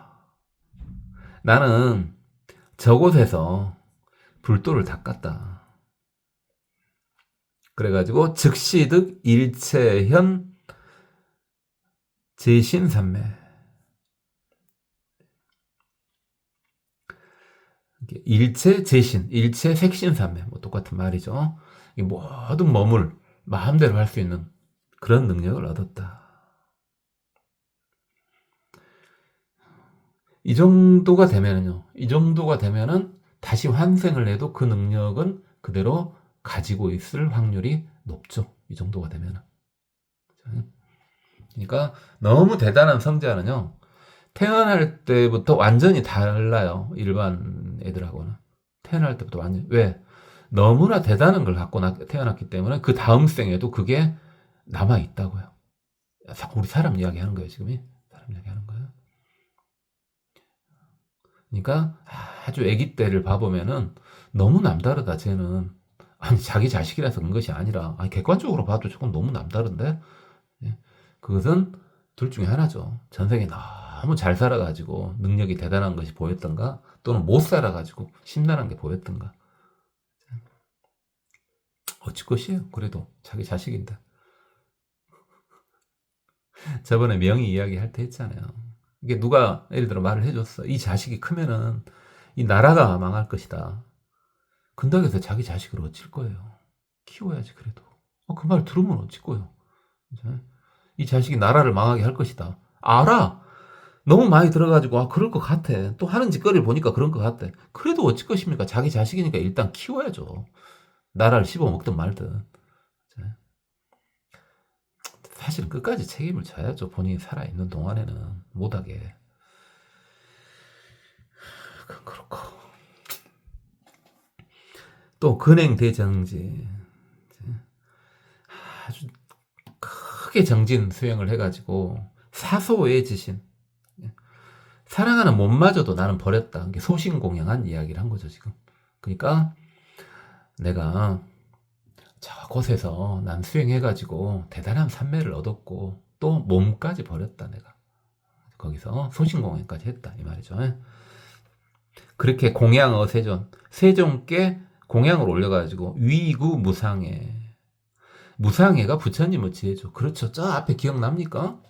나는 저곳에서 불도를 닦았다. 그래가지고 즉시득 일체현 제신산매. 일체 제신, 일체 색신산매. 뭐 똑같은 말이죠. 모든 몸을 마음대로 할 수 있는 그런 능력을 얻었다. 이 정도가 되면은요. 이 정도가 되면은 다시 환생을 해도 그 능력은 그대로 가지고 있을 확률이 높죠. 이 정도가 되면은. 그러니까 너무 대단한 성자는요. 태어날 때부터 완전히 달라요. 일반 애들하고는. 태어날 때부터 완전히. 왜? 너무나 대단한 걸 갖고 태어났기 때문에 그 다음 생에도 그게 남아있다고요. 우리 사람 이야기 하는 거예요, 지금이. 사람 이야기 하는 거예요. 그러니까 아주 아기 때를 봐보면은 너무 남다르다, 쟤는. 아니, 자기 자식이라서 그런 것이 아니라, 객관적으로 봐도 조금 너무 남다른데? 그것은 둘 중에 하나죠. 전생에 너무 잘 살아가지고 능력이 대단한 것이 보였던가, 또는 못 살아가지고 심란한 게 보였던가. 어찌 것이에요. 그래도 자기 자식인데. 저번에 명의 이야기 할 때 했잖아요. 이게 누가 예를 들어 말을 해줬어. 이 자식이 크면은 이 나라가 망할 것이다. 근다고 해서 자기 자식을 어찔 거예요. 키워야지 그래도. 그 말 들으면 어쩔 거예요. 이 자식이 나라를 망하게 할 것이다. 알아. 너무 많이 들어가지고 그럴 것 같아. 또 하는 짓거리를 보니까 그런 것 같아. 그래도 어쩔 것입니까? 자기 자식이니까 일단 키워야죠. 나라를 씹어먹든 말든. 사실 끝까지 책임을 져야죠. 본인이 살아있는 동안에는 못하게. 그렇고 또 근행대정지 아주 크게 정진 수행을 해가지고 사소해지신 사랑하는 몸마저도 나는 버렸다. 소신공양한 이야기를 한 거죠 지금. 그러니까 내가 저곳에서 난 수행해가지고 대단한 산매를 얻었고 또 몸까지 버렸다 내가. 거기서 소신공양까지 했다 이 말이죠. 그렇게 공양어 세존께 공양을 올려가지고 위구 무상해. 무상해가 부처님의 지혜죠. 그렇죠. 저 앞에 기억납니까?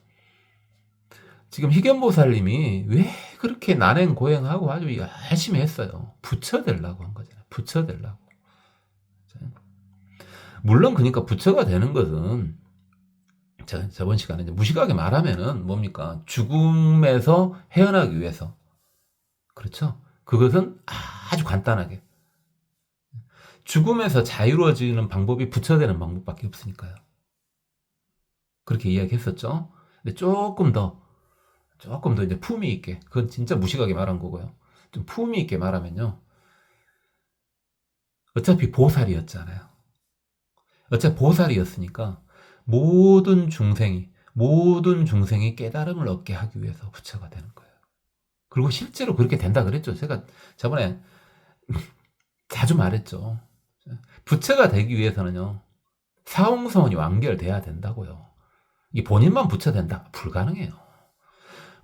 지금 희견보살님이 왜 그렇게 난행 고행하고 아주 열심히 했어요. 부처 되려고 한 거잖아요. 부처 되려고. 물론 그러니까 부처가 되는 것은 저번 시간에 이제 무식하게 말하면은 뭡니까? 죽음에서 헤어나기 위해서. 그렇죠? 그것은 아주 간단하게. 죽음에서 자유로워지는 방법이 부처되는 방법밖에 없으니까요. 그렇게 이야기했었죠. 근데 조금 더 이제 품위 있게, 그건 진짜 무식하게 말한 거고요. 좀 품위 있게 말하면요. 어차피 보살이었잖아요. 어차피 보살이었으니까 모든 중생이 깨달음을 얻게 하기 위해서 부처가 되는 거예요. 그리고 실제로 그렇게 된다 그랬죠. 제가 저번에 자주 말했죠. 부처가 되기 위해서는요, 사홍성원이 완결돼야 된다고요. 이게 본인만 부처 된다? 불가능해요.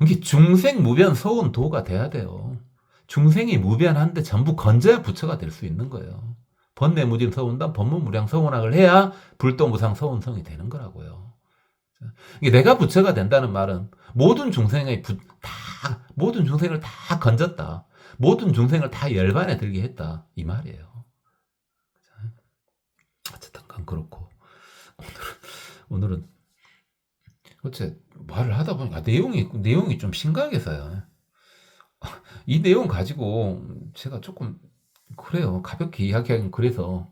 이게 중생 무변 소원 도가 돼야 돼요. 중생이 무변한데 전부 건져야 부처가 될 수 있는 거예요. 번뇌무진 서운단 법문무량 서운학을 해야 불도무상 서운성이 되는 거라고요. 이게 내가 부처가 된다는 말은 모든 중생을 다 건졌다. 모든 중생을 다 열반에 들게 했다. 이 말이에요. 어쨌든 그건 그렇고 오늘은 어째 말을 하다 보니까 내용이 좀 심각해서요. 이 내용 가지고 제가 조금 그래요. 가볍게 이야기하긴 그래서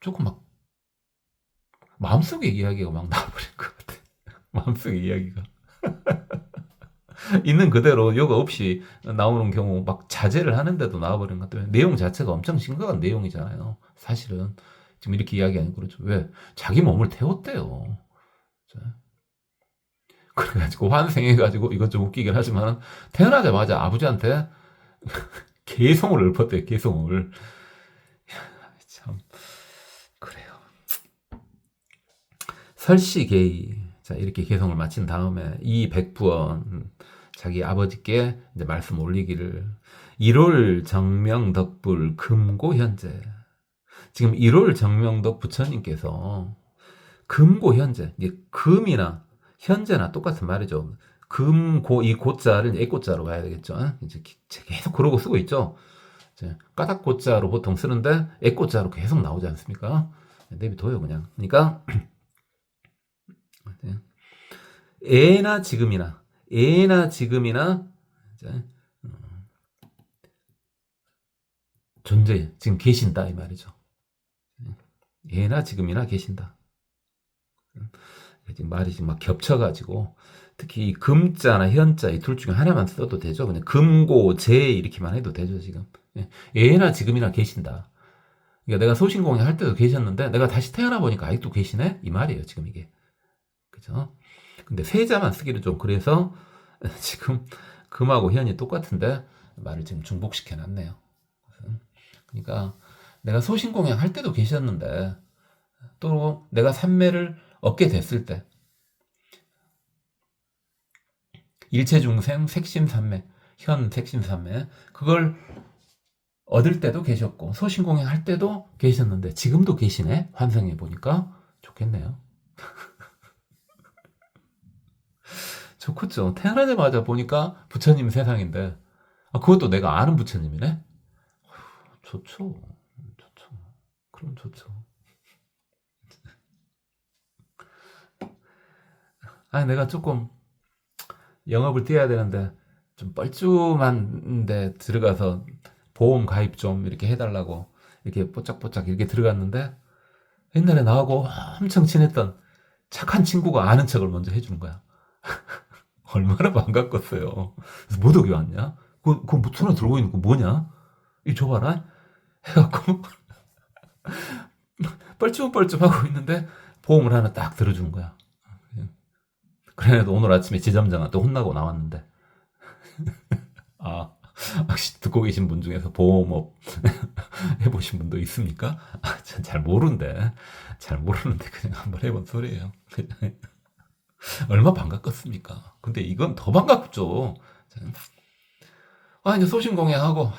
조금 막 마음속에 이야기가 막 나와버린 것 같아. 마음속에 이야기가 있는 그대로 요가 없이 나오는 경우 막 자제를 하는데도 나와버린 것 같아요. 내용 자체가 엄청 심각한 내용이잖아요. 사실은 지금 이렇게 이야기하는 그렇죠. 왜 자기 몸을 태웠대요. 그래가지고 환생해가지고 이것 좀 웃기긴 하지만 태어나자마자 아버지한테 개성을 읊었대요. 개성을. 참 그래요. 설시계의 자 이렇게 개성을 마친 다음에 이 백부원 자기 아버지께 이제 말씀 올리기를 1월 정명덕불 금고현재 지금 1월 정명덕 부처님께서 금고현재 이게 금이나 현재나 똑같은 말이죠. 금고 이 고자를 애고자로 가야 되겠죠. 이제 계속 그러고 쓰고 있죠. 까닭고자로 보통 쓰는데 애고자로 계속 나오지 않습니까? 내비둬요 그냥. 그러니까 애나 지금이나 이제 존재 지금 계신다 이 말이죠. 애나 지금이나 계신다. 지금 말이 지금 막 겹쳐가지고 특히 이 금자나 현자 이 둘 중에 하나만 써도 되죠. 그냥 금고 재 이렇게만 해도 되죠 지금. 애나 지금이나 계신다. 그러니까 내가 소신공양 할 때도 계셨는데 내가 다시 태어나 보니까 아직도 계시네 이 말이에요 지금 이게. 그죠? 근데 세자만 쓰기는 좀 그래서 지금 금하고 현이 똑같은데 말을 지금 중복시켜 놨네요. 그러니까 내가 소신공양 할 때도 계셨는데 또 내가 삼매를 얻게 됐을 때 일체중생 색심삼매 현 색심삼매 그걸 얻을 때도 계셨고 소신공양 할 때도 계셨는데 지금도 계시네. 환생해 보니까 좋겠네요. 좋겠죠. 태어나자마자 보니까 부처님 세상인데 그것도 내가 아는 부처님이네. 좋죠. 그럼 좋죠. 아니 내가 조금 영업을 뛰어야 되는데 좀 뻘쭘한데 들어가서 보험 가입 좀 이렇게 해달라고 이렇게 뽀짝뽀짝 이렇게 들어갔는데 옛날에 나하고 엄청 친했던 착한 친구가 아는 척을 먼저 해주는 거야. 얼마나 반갑겠어요. 그래서 뭐 덕이 왔냐? 그거 뭐 손에 들고 있는 거 뭐냐? 이 줘봐라. 해갖고 뻘쭘뻘쭘하고 있는데 보험을 하나 딱 들어주는 거야. 그래도 오늘 아침에 지점장한테 혼나고 나왔는데 혹시 듣고 계신 분 중에서 보험업 해보신 분도 있습니까? 전 잘 모르는데 그냥 한번 해본 소리예요. 얼마 반갑겠습니까? 근데 이건 더 반갑죠. 이제 소신공양하고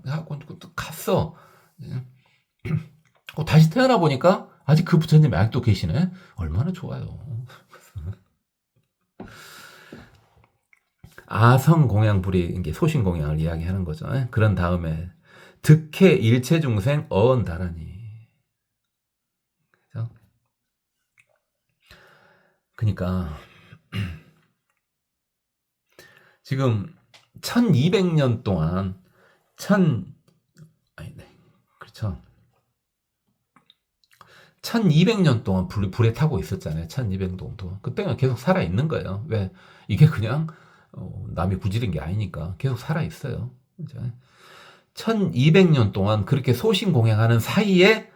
하고 또 갔어. 다시 태어나 보니까 아직 그 부처님이 아직도 계시네. 얼마나 좋아요. 아성공양불이 이게 소신공양을 이야기하는 거죠. 그런 다음에 득해 일체중생 어언다라니. 그죠? 그러니까 지금 1200년 동안 아니, 네. 그렇죠. 1200년 동안 불에 타고 있었잖아요. 1200년 동안. 그때는 계속 살아있는 거예요. 왜? 이게 그냥, 남이 부지른 게 아니니까 계속 살아있어요. 그죠? 1200년 동안 그렇게 소신공양하는 사이에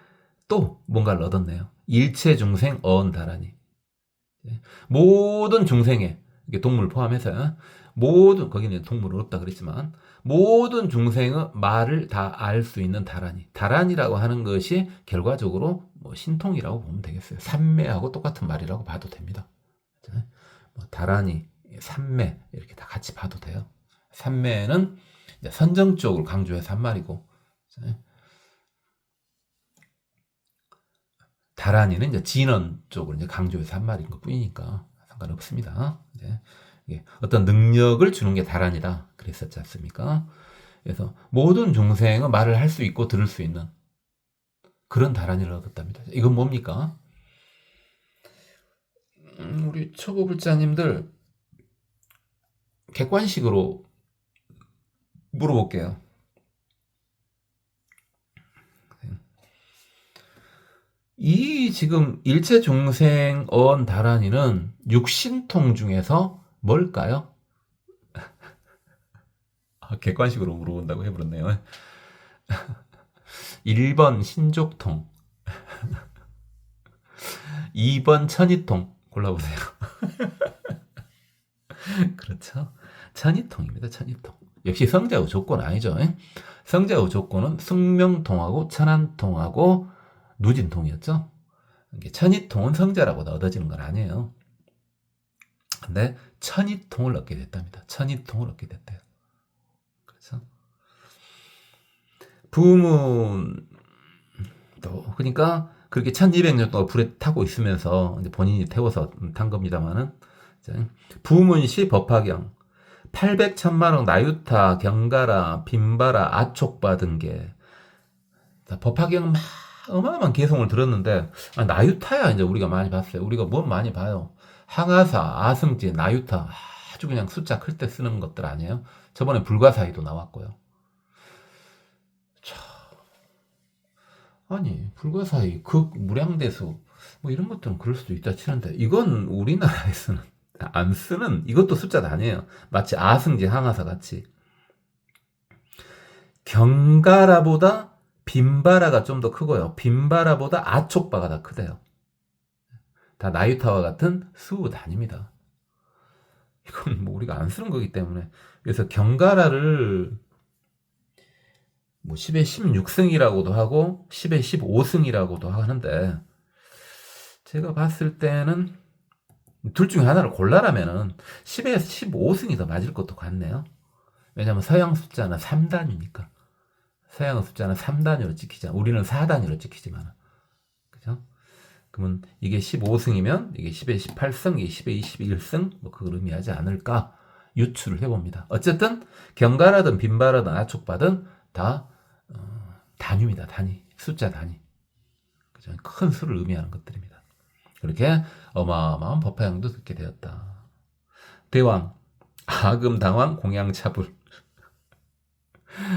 또 뭔가를 얻었네요. 일체중생 어언다라니. 모든 중생에, 동물 포함해서, 거기는 동물은 없다 그랬지만, 모든 중생의 말을 다 알 수 있는 다란이. 다란이라고 하는 것이 결과적으로 뭐 신통이라고 보면 되겠어요. 삼매하고 똑같은 말이라고 봐도 됩니다. 뭐 다란이, 삼매, 이렇게 다 같이 봐도 돼요. 삼매는 선정 쪽을 강조해서 한 말이고, 다란이는 이제 진언 쪽을 이제 강조해서 한 말인 것 뿐이니까 상관없습니다. 이제 어떤 능력을 주는 게 다란이다. 그랬었지 않습니까? 그래서 모든 중생은 말을 할 수 있고 들을 수 있는 그런 다란이를 얻었답니다. 이건 뭡니까? 우리 초보불자님들 객관식으로 물어볼게요. 이 지금 일체중생 어언다란이는 육신통 중에서 뭘까요? 객관식으로 물어본다고 해버렸네요. 1번 신족통, 2번 천이통 골라보세요. 그렇죠. 천이통입니다. 천이통. 역시 성자의 조건 아니죠. 성자의 조건은 승명통하고 천안통하고 누진통이었죠. 천이통은 성자라고 얻어지는 건 아니에요. 근데 천이통을 얻게 됐답니다. 천이통을 얻게 됐대요. 그렇죠. 부문도 그러니까 그렇게 1200년 동안 불에 타고 있으면서 이제 본인이 태워서 탄 겁니다만은 부문시 법화경 800, 1000만원 나유타, 경가라, 빈바라, 아촉바 등게 법화경 막 어마어마한 개성을 들었는데 나유타야 이제 우리가 많이 봤어요. 우리가 뭐 많이 봐요. 항아사, 아승지, 나유타 아주 그냥 숫자 클 때 쓰는 것들 아니에요. 저번에 불가사의도 나왔고요. 아니 불가사의, 극, 무량대수 뭐 이런 것들은 그럴 수도 있다 치는데 이건 우리나라에서는 안 쓰는, 이것도 숫자도 아니에요. 마치 아승지, 항아사 같이. 경가라보다 빈바라가 좀 더 크고요. 빈바라보다 아촉바가 더 크대요. 다 나유타와 같은 수단입니다. 이건 뭐 우리가 안 쓰는 거기 때문에. 그래서 경가라를 뭐 10의 16승이라고도 하고 10의 15승이라고도 하는데, 제가 봤을 때는 둘 중에 하나를 골라라면은 10의 15승이 더 맞을 것도 같네요. 왜냐면 서양 숫자는 3단이니까. 서양 숫자는 3단위로 찍히잖아. 우리는 4단위로 찍히지만. 그죠? 그러면 이게 15승이면 이게 10의 18승, 이게 10의 21승, 뭐 그걸 의미하지 않을까 유추를 해봅니다. 어쨌든 경가라든 빈바라든 아촉바든 다 단위입니다. 단위, 숫자 단위. 그죠? 큰 수를 의미하는 것들입니다. 그렇게 어마어마한 법화형도 듣게 되었다. 대왕, 아금당왕, 공양차불.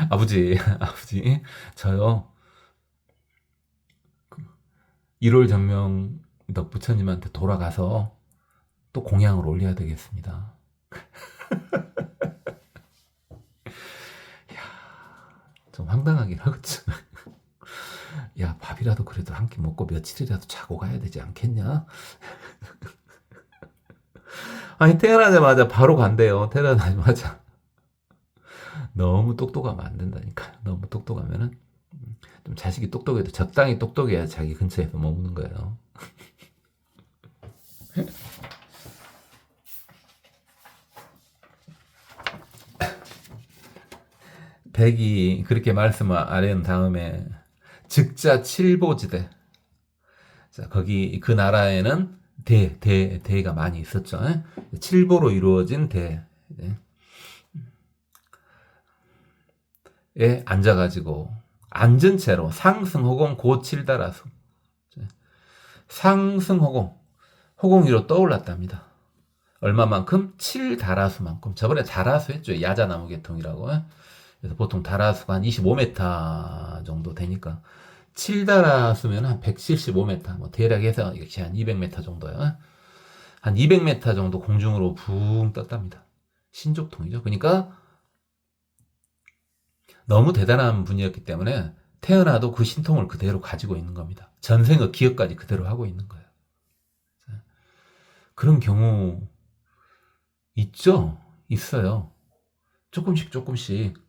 아버지, 저요 1월 정명덕 부처님한테 돌아가서 또 공양을 올려야 되겠습니다. 좀 황당하긴 하겠죠. 야, 밥이라도 그래도 한 끼 먹고 며칠이라도 자고 가야 되지 않겠냐? 아니, 태어나자마자 바로 간대요. 태어나자마자. 너무 똑똑하면 안 된다니까. 너무 똑똑하면은 좀 자식이 똑똑해도 적당히 똑똑해야 자기 근처에서 머무는 거예요. 백이 그렇게 말씀을 아뢰은 다음에 즉자 칠보지대. 자, 거기 그 나라에는 대가 많이 있었죠. 칠보로 이루어진 에 앉아가지고 앉은 채로 상승호공 고칠다라수, 상승호공, 호공 위로 떠올랐답니다. 얼마만큼? 7다라수만큼. 저번에 다라수 했죠. 야자나무 계통이라고. 그래서 보통 달하수가 한 25m 정도 되니까 7달하수면 한 175m, 뭐 대략 해서 역시 한 200m 정도요. 한 200m 정도 공중으로 붕 떴답니다. 신족통이죠. 그러니까 너무 대단한 분이었기 때문에 태어나도 그 신통을 그대로 가지고 있는 겁니다. 전생의 기억까지 그대로 하고 있는 거예요. 그런 경우 있죠? 있어요. 조금씩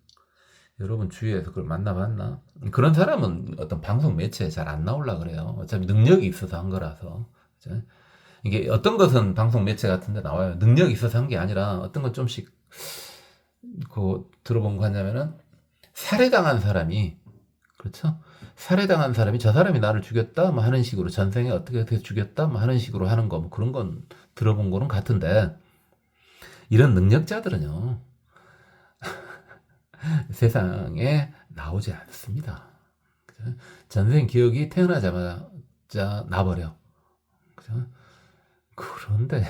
여러분 주위에서 그걸 만나봤나? 그런 사람은 어떤 방송 매체에 잘 안 나오려 그래요. 어차피 능력이 있어서 한 거라서. 그죠? 이게 어떤 것은 방송 매체 같은 데 나와요. 능력이 있어서 한 게 아니라 어떤 건 좀씩 들어본 거 하냐면은 살해당한 사람이, 그렇죠? 살해당한 사람이 저 사람이 나를 죽였다 뭐 하는 식으로, 전생에 어떻게 죽였다 뭐 하는 식으로 하는 거, 뭐 그런 건 들어본 거는 같은데, 이런 능력자들은요 세상에 나오지 않습니다. 그죠? 전생 기억이 태어나자마자 나버려. 그죠? 그런데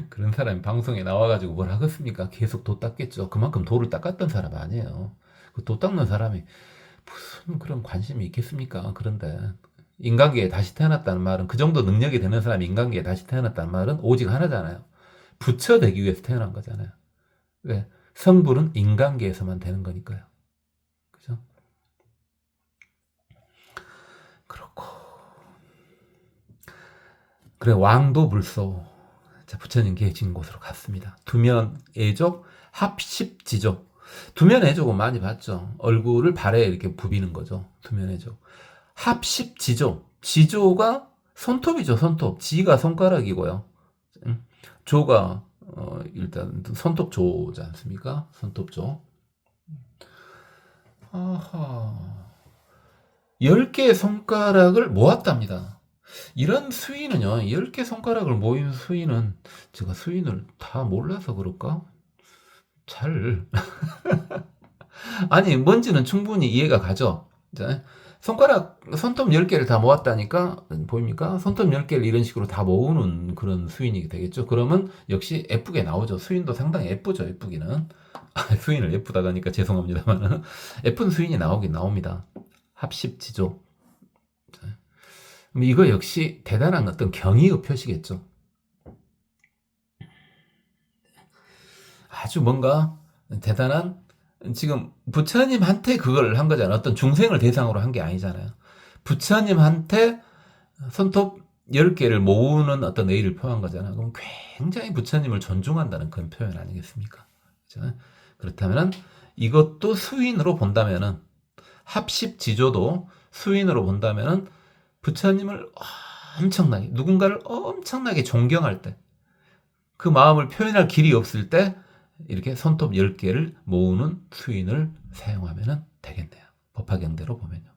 그런 사람이 방송에 나와가지고 뭘 하겠습니까? 계속 도 닦겠죠. 그만큼 도를 닦았던 사람 아니에요. 그 도 닦는 사람이 무슨 그런 관심이 있겠습니까? 그런데 인간계에 다시 태어났다는 말은, 그 정도 능력이 되는 사람이 인간계에 다시 태어났다는 말은 오직 하나잖아요. 부처 되기 위해서 태어난 거잖아요. 왜? 성불은 인간계에서만 되는 거니까요. 그죠? 그렇고. 그래, 왕도 불소. 자, 부처님 계신 곳으로 갔습니다. 두면애족, 합십지족. 두면애족은 많이 봤죠. 얼굴을 발에 이렇게 부비는 거죠. 두면애족. 합십지족. 지조가 손톱이죠, 손톱. 지가 손가락이고요. 조가 일단 손톱조지 않습니까? 손톱조. 아하. 10개의 손가락을 모았답니다. 이런 수인은요, 10개 손가락을 모인 수인은, 제가 수인을 다 몰라서 그럴까? 잘. 아니, 뭔지는 충분히 이해가 가죠. 손톱 10개를 다 모았다니까, 보입니까? 손톱 10개를 이런 식으로 다 모으는 그런 수인이 되겠죠. 그러면 역시 예쁘게 나오죠. 수인도 상당히 예쁘죠, 예쁘기는. 수인을 예쁘다고 하니까 죄송합니다만. 예쁜 수인이 나오긴 나옵니다. 합십지조. 이거 역시 대단한 어떤 경의의 표시겠죠. 아주 뭔가 대단한, 지금 부처님한테 그걸 한 거잖아요. 어떤 중생을 대상으로 한 게 아니잖아요. 부처님한테 손톱 10개를 모으는 어떤 의의를 표한 거잖아요. 그럼 굉장히 부처님을 존중한다는 그런 표현 아니겠습니까? 그렇죠? 그렇다면 이것도 수인으로 본다면은, 합십지조도 수인으로 본다면은 부처님을 엄청나게, 누군가를 엄청나게 존경할 때, 그 마음을 표현할 길이 없을 때 이렇게 손톱 10개를 모으는 수인을 사용하면 되겠네요. 법화경대로 보면요.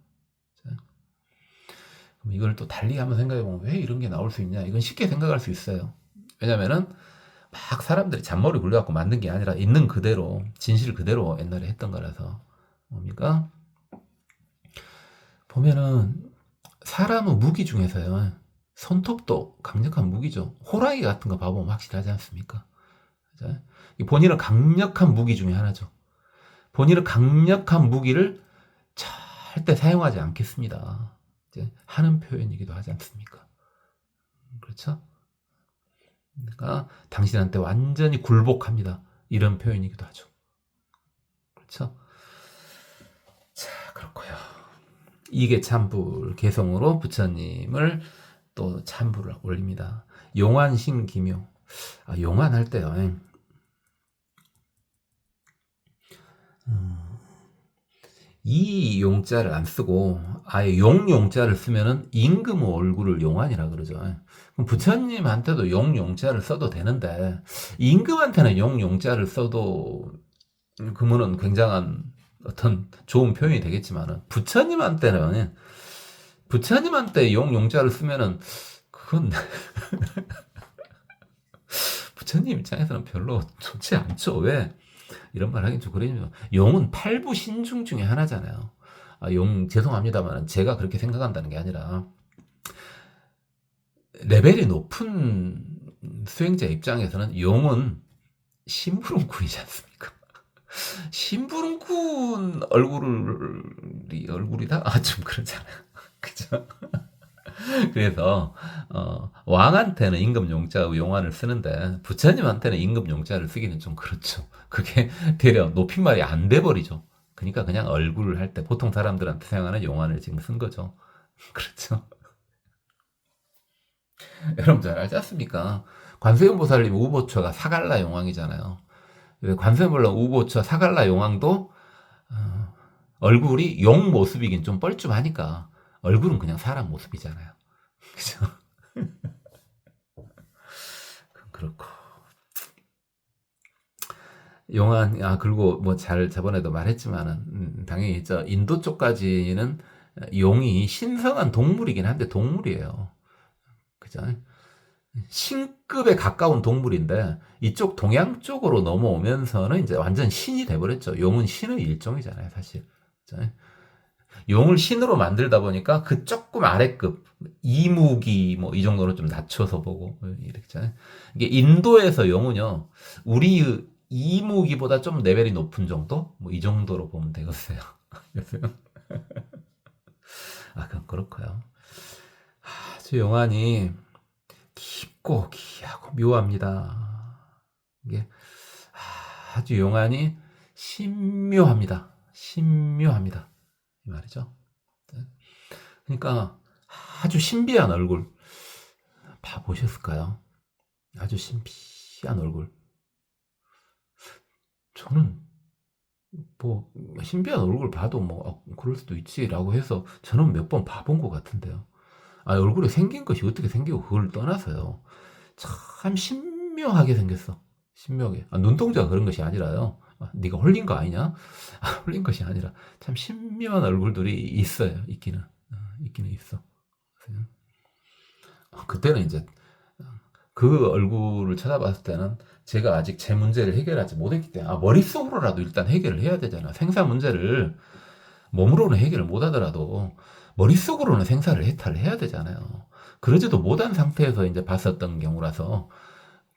그럼 이걸 또 달리 한번 생각해보면 왜 이런 게 나올 수 있냐? 이건 쉽게 생각할 수 있어요. 왜냐면은 막 사람들이 잔머리 굴려갖고 만든 게 아니라 있는 그대로, 진실 그대로 옛날에 했던 거라서. 뭡니까? 보면은 사람의 무기 중에서요, 손톱도 강력한 무기죠. 호랑이 같은 거 봐보면 확실하지 않습니까? 본인은 강력한 무기 중에 하나죠. 본인은 강력한 무기를 절대 사용하지 않겠습니다. 하는 표현이기도 하지 않습니까? 그렇죠? 그러니까 당신한테 완전히 굴복합니다. 이런 표현이기도 하죠. 그렇죠? 자, 그렇고요. 이게 참불 개성으로 부처님을 또 참불을 올립니다. 용환신기묘. 용환할 때요, 이 용자를 안 쓰고 아예 용자를 쓰면은 임금의 얼굴을 용환이라 그러죠. 그럼 부처님한테도 용자를 써도 되는데, 임금한테는 용자를 써도 그러면은 굉장한 어떤 좋은 표현이 되겠지만은, 부처님한테 용자를 쓰면은 그건 부처님 입장에서는 별로 좋지 않죠. 왜? 이런 말 하긴 좀 그러지만, 용은 팔부 신중 중에 하나잖아요. 죄송합니다만 제가 그렇게 생각한다는 게 아니라, 레벨이 높은 수행자 입장에서는 용은 심부름꾼이지 않습니까? 심부름꾼 얼굴이다? 아, 좀 그렇잖아요. 그죠? 그래서 왕한테는 임금용자하고 용안을 쓰는데 부처님한테는 임금용자를 쓰기는 좀 그렇죠. 그게 되려 높임말이 안 돼 버리죠. 그러니까 그냥 얼굴을 할 때 보통 사람들한테 사용하는 용안을 지금 쓴 거죠. 그렇죠. 여러분 잘 알지 않습니까? 관세음보살님 우보처가 사갈라 용왕이잖아요. 관세음보살 우보처 사갈라 용왕도 얼굴이 용 모습이긴 좀 뻘쭘하니까 얼굴은 그냥 사람 모습이잖아요. 그죠? 그렇고. 용안, 그리고 뭐 잘 저번에도 말했지만은, 당연히 저 인도 쪽까지는 용이 신성한 동물이긴 한데 동물이에요. 그죠? 신급에 가까운 동물인데 이쪽 동양 쪽으로 넘어오면서는 이제 완전 신이 돼버렸죠. 용은 신의 일종이잖아요, 사실. 그죠? 용을 신으로 만들다 보니까 그 조금 아래급 이무기 뭐 이 정도로 좀 낮춰서 보고 이렇게 이게 인도에서 용은요 우리 이무기보다 좀 레벨이 높은 정도 뭐 이 정도로 보면 되겠어요. 그럼 그렇고요. 아주 용안이 깊고 귀하고 묘합니다. 이게 아주 용안이 신묘합니다. 신묘합니다. 이 말이죠. 그러니까 아주 신비한 얼굴 봐보셨을까요? 아주 신비한 얼굴. 저는 뭐 신비한 얼굴 봐도 뭐 그럴 수도 있지라고 해서 저는 몇 번 봐본 것 같은데요. 얼굴에 생긴 것이 어떻게 생기고 그걸 떠나서요. 참 신묘하게 생겼어. 신묘하게. 눈동자가 그런 것이 아니라요. 네가 홀린 거 아니냐? 홀린 것이 아니라 참 신묘한 얼굴들이 있어요. 있기는 있어. 그때는 이제 그 얼굴을 쳐다봤을 때는 제가 아직 제 문제를 해결하지 못했기 때문에 머릿속으로라도 일단 해결을 해야 되잖아. 생사 문제를 몸으로는 해결을 못하더라도 머릿속으로는 생사를 해탈을 해야 되잖아요. 그러지도 못한 상태에서 이제 봤었던 경우라서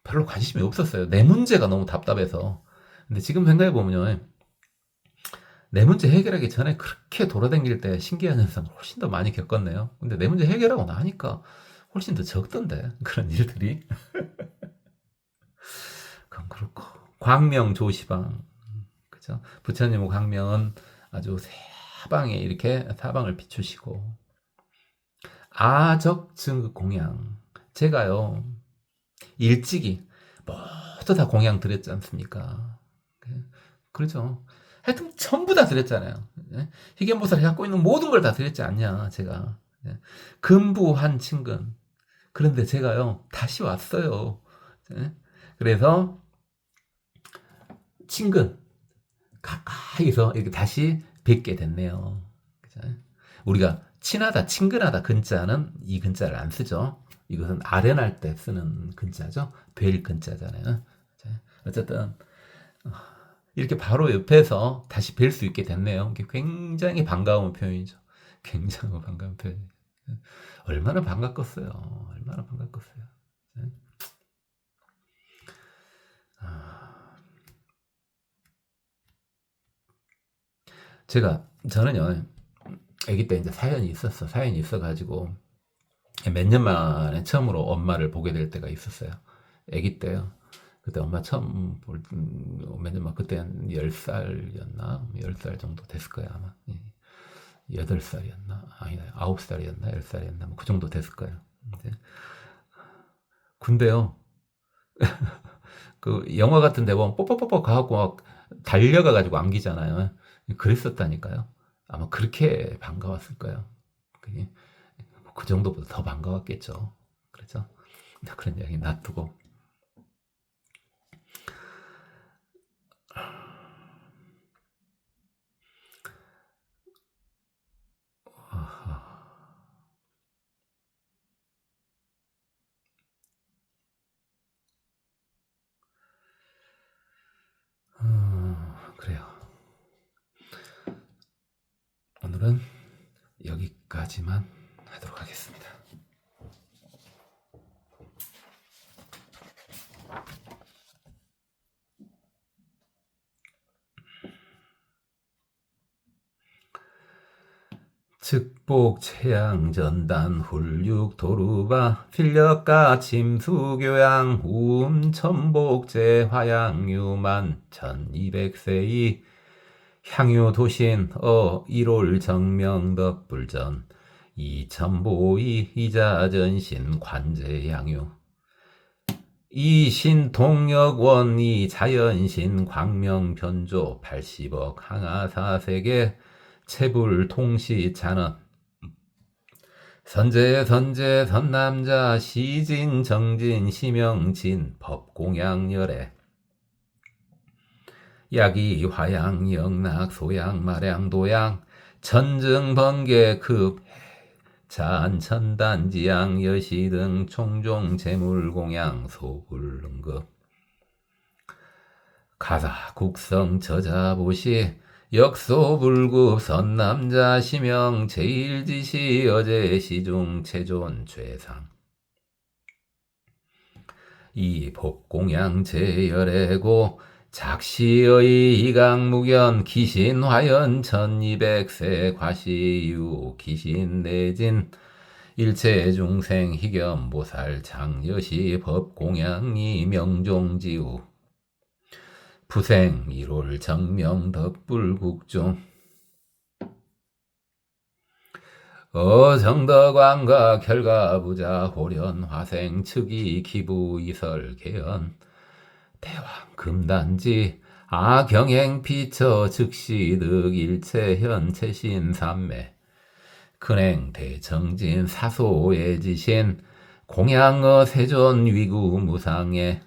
별로 관심이 없었어요. 내 문제가 너무 답답해서. 근데 지금 생각해보면요. 내 문제 해결하기 전에 그렇게 돌아다닐 때 신기한 현상을 훨씬 더 많이 겪었네요. 근데 내 문제 해결하고 나니까 훨씬 더 적던데 그런 일들이. 그럼 그렇고 광명 조시방 그죠? 부처님 광명은 아주 사방에 이렇게 사방을 비추시고 아적 증 공양 제가요 일찍이 모두 다 공양 드렸지 않습니까? 그렇죠. 하여튼 전부 다 드렸잖아요. 희견보살이 갖고 있는 모든 걸 다 드렸지 않냐 제가. 금부한 친근 그런데 제가요 다시 왔어요. 그래서 친근 가까이서 이렇게 다시 뵙게 됐네요. 그죠? 우리가 친하다, 친근하다 근자는 이 근자를 안 쓰죠. 이것은 아련할 때 쓰는 근자죠. 뵐 근자잖아요. 어쨌든 이렇게 바로 옆에서 다시 뵐 수 있게 됐네요. 이게 굉장히 반가운 표현이죠. 굉장히 반가운 표현. 얼마나 반갑겠어요. 얼마나 반갑겠어요. 저는요, 아기 때 이제 사연이 있었어. 사연이 있어가지고, 몇 년 만에 처음으로 엄마를 보게 될 때가 있었어요. 아기 때요. 그때 엄마 처음 몇 년 만, 그때 한 10살이었나? 10살 정도 됐을 거야, 아마. 8살이었나? 아니다, 9살이었나? 10살이었나? 뭐 그 정도 됐을 거예요. 근데요, 그 영화 같은 데 보면 뽀뽀뽀뽀 가갖고 막 달려가가지고 안기잖아요. 그랬었다니까요. 아마 그렇게 반가웠을 거예요. 그게 그 정도보다 더 반가웠겠죠. 그렇죠? 그런 이야기 놔두고. 그래요. 오늘은 여기까지만 하도록 하겠습니다. 즉복 채양 전단 훌육 도루바 필력가 침수교양 우음 천복제 화양 유만 1200세이 향유 도신 일올 정명덕불전 이천보이 이자전신 관제양유 이신 동력원 이자연신 광명변조 80억 항하사세계 체불 통시 잔언 선제 선남자 시진 정진 시명진 법공양열애 야기 화양 영락 소양 마량 도양 천증 번개 급 잔천단지양 여시 등 총종 재물공양 소불능급 가사 국성 저자보시 역소불급 선남자 시명 제일지시 어제 시중 체존 최상 이 법공양 제열애고 작시의 이강무견 기신화연 1200세 과시유 기신내진 일체중생 희겸보살 장여시 법공양이 명종지우 부생 1월 정명덕불국종 정덕왕과 결가부자 호련화생 측이 기부 이설개연 대왕 금단지 아경행 피처 즉시득 일체현 체신 삼매 근행 대정진 사소예지신 공양어 세존 위구 무상에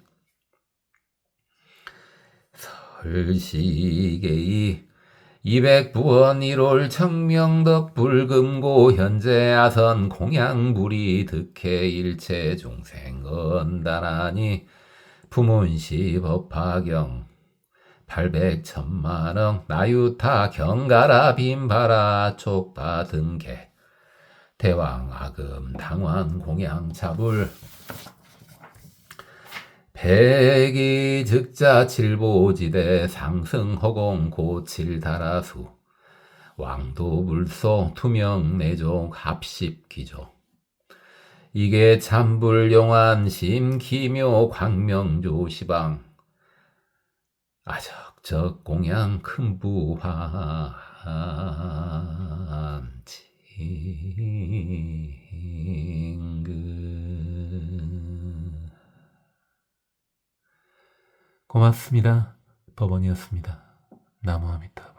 설시계이 200부원 1월 청명덕 불금고 현재 아선 공양불이 득해 일체 중생 언다나니 부문시 법화경 800천만억 나유타 경가라 빈바라 촉바 등계 대왕 아금 당원 공양 차불 백이 즉자 칠보지대 상승 허공 고칠 다라수 왕도 불소 투명 내종 합십 기조 이게 참불용한 심기묘 광명조 시방 아적적 공양 큰부한 징그 고맙습니다. 법원이었습니다. 나무아미타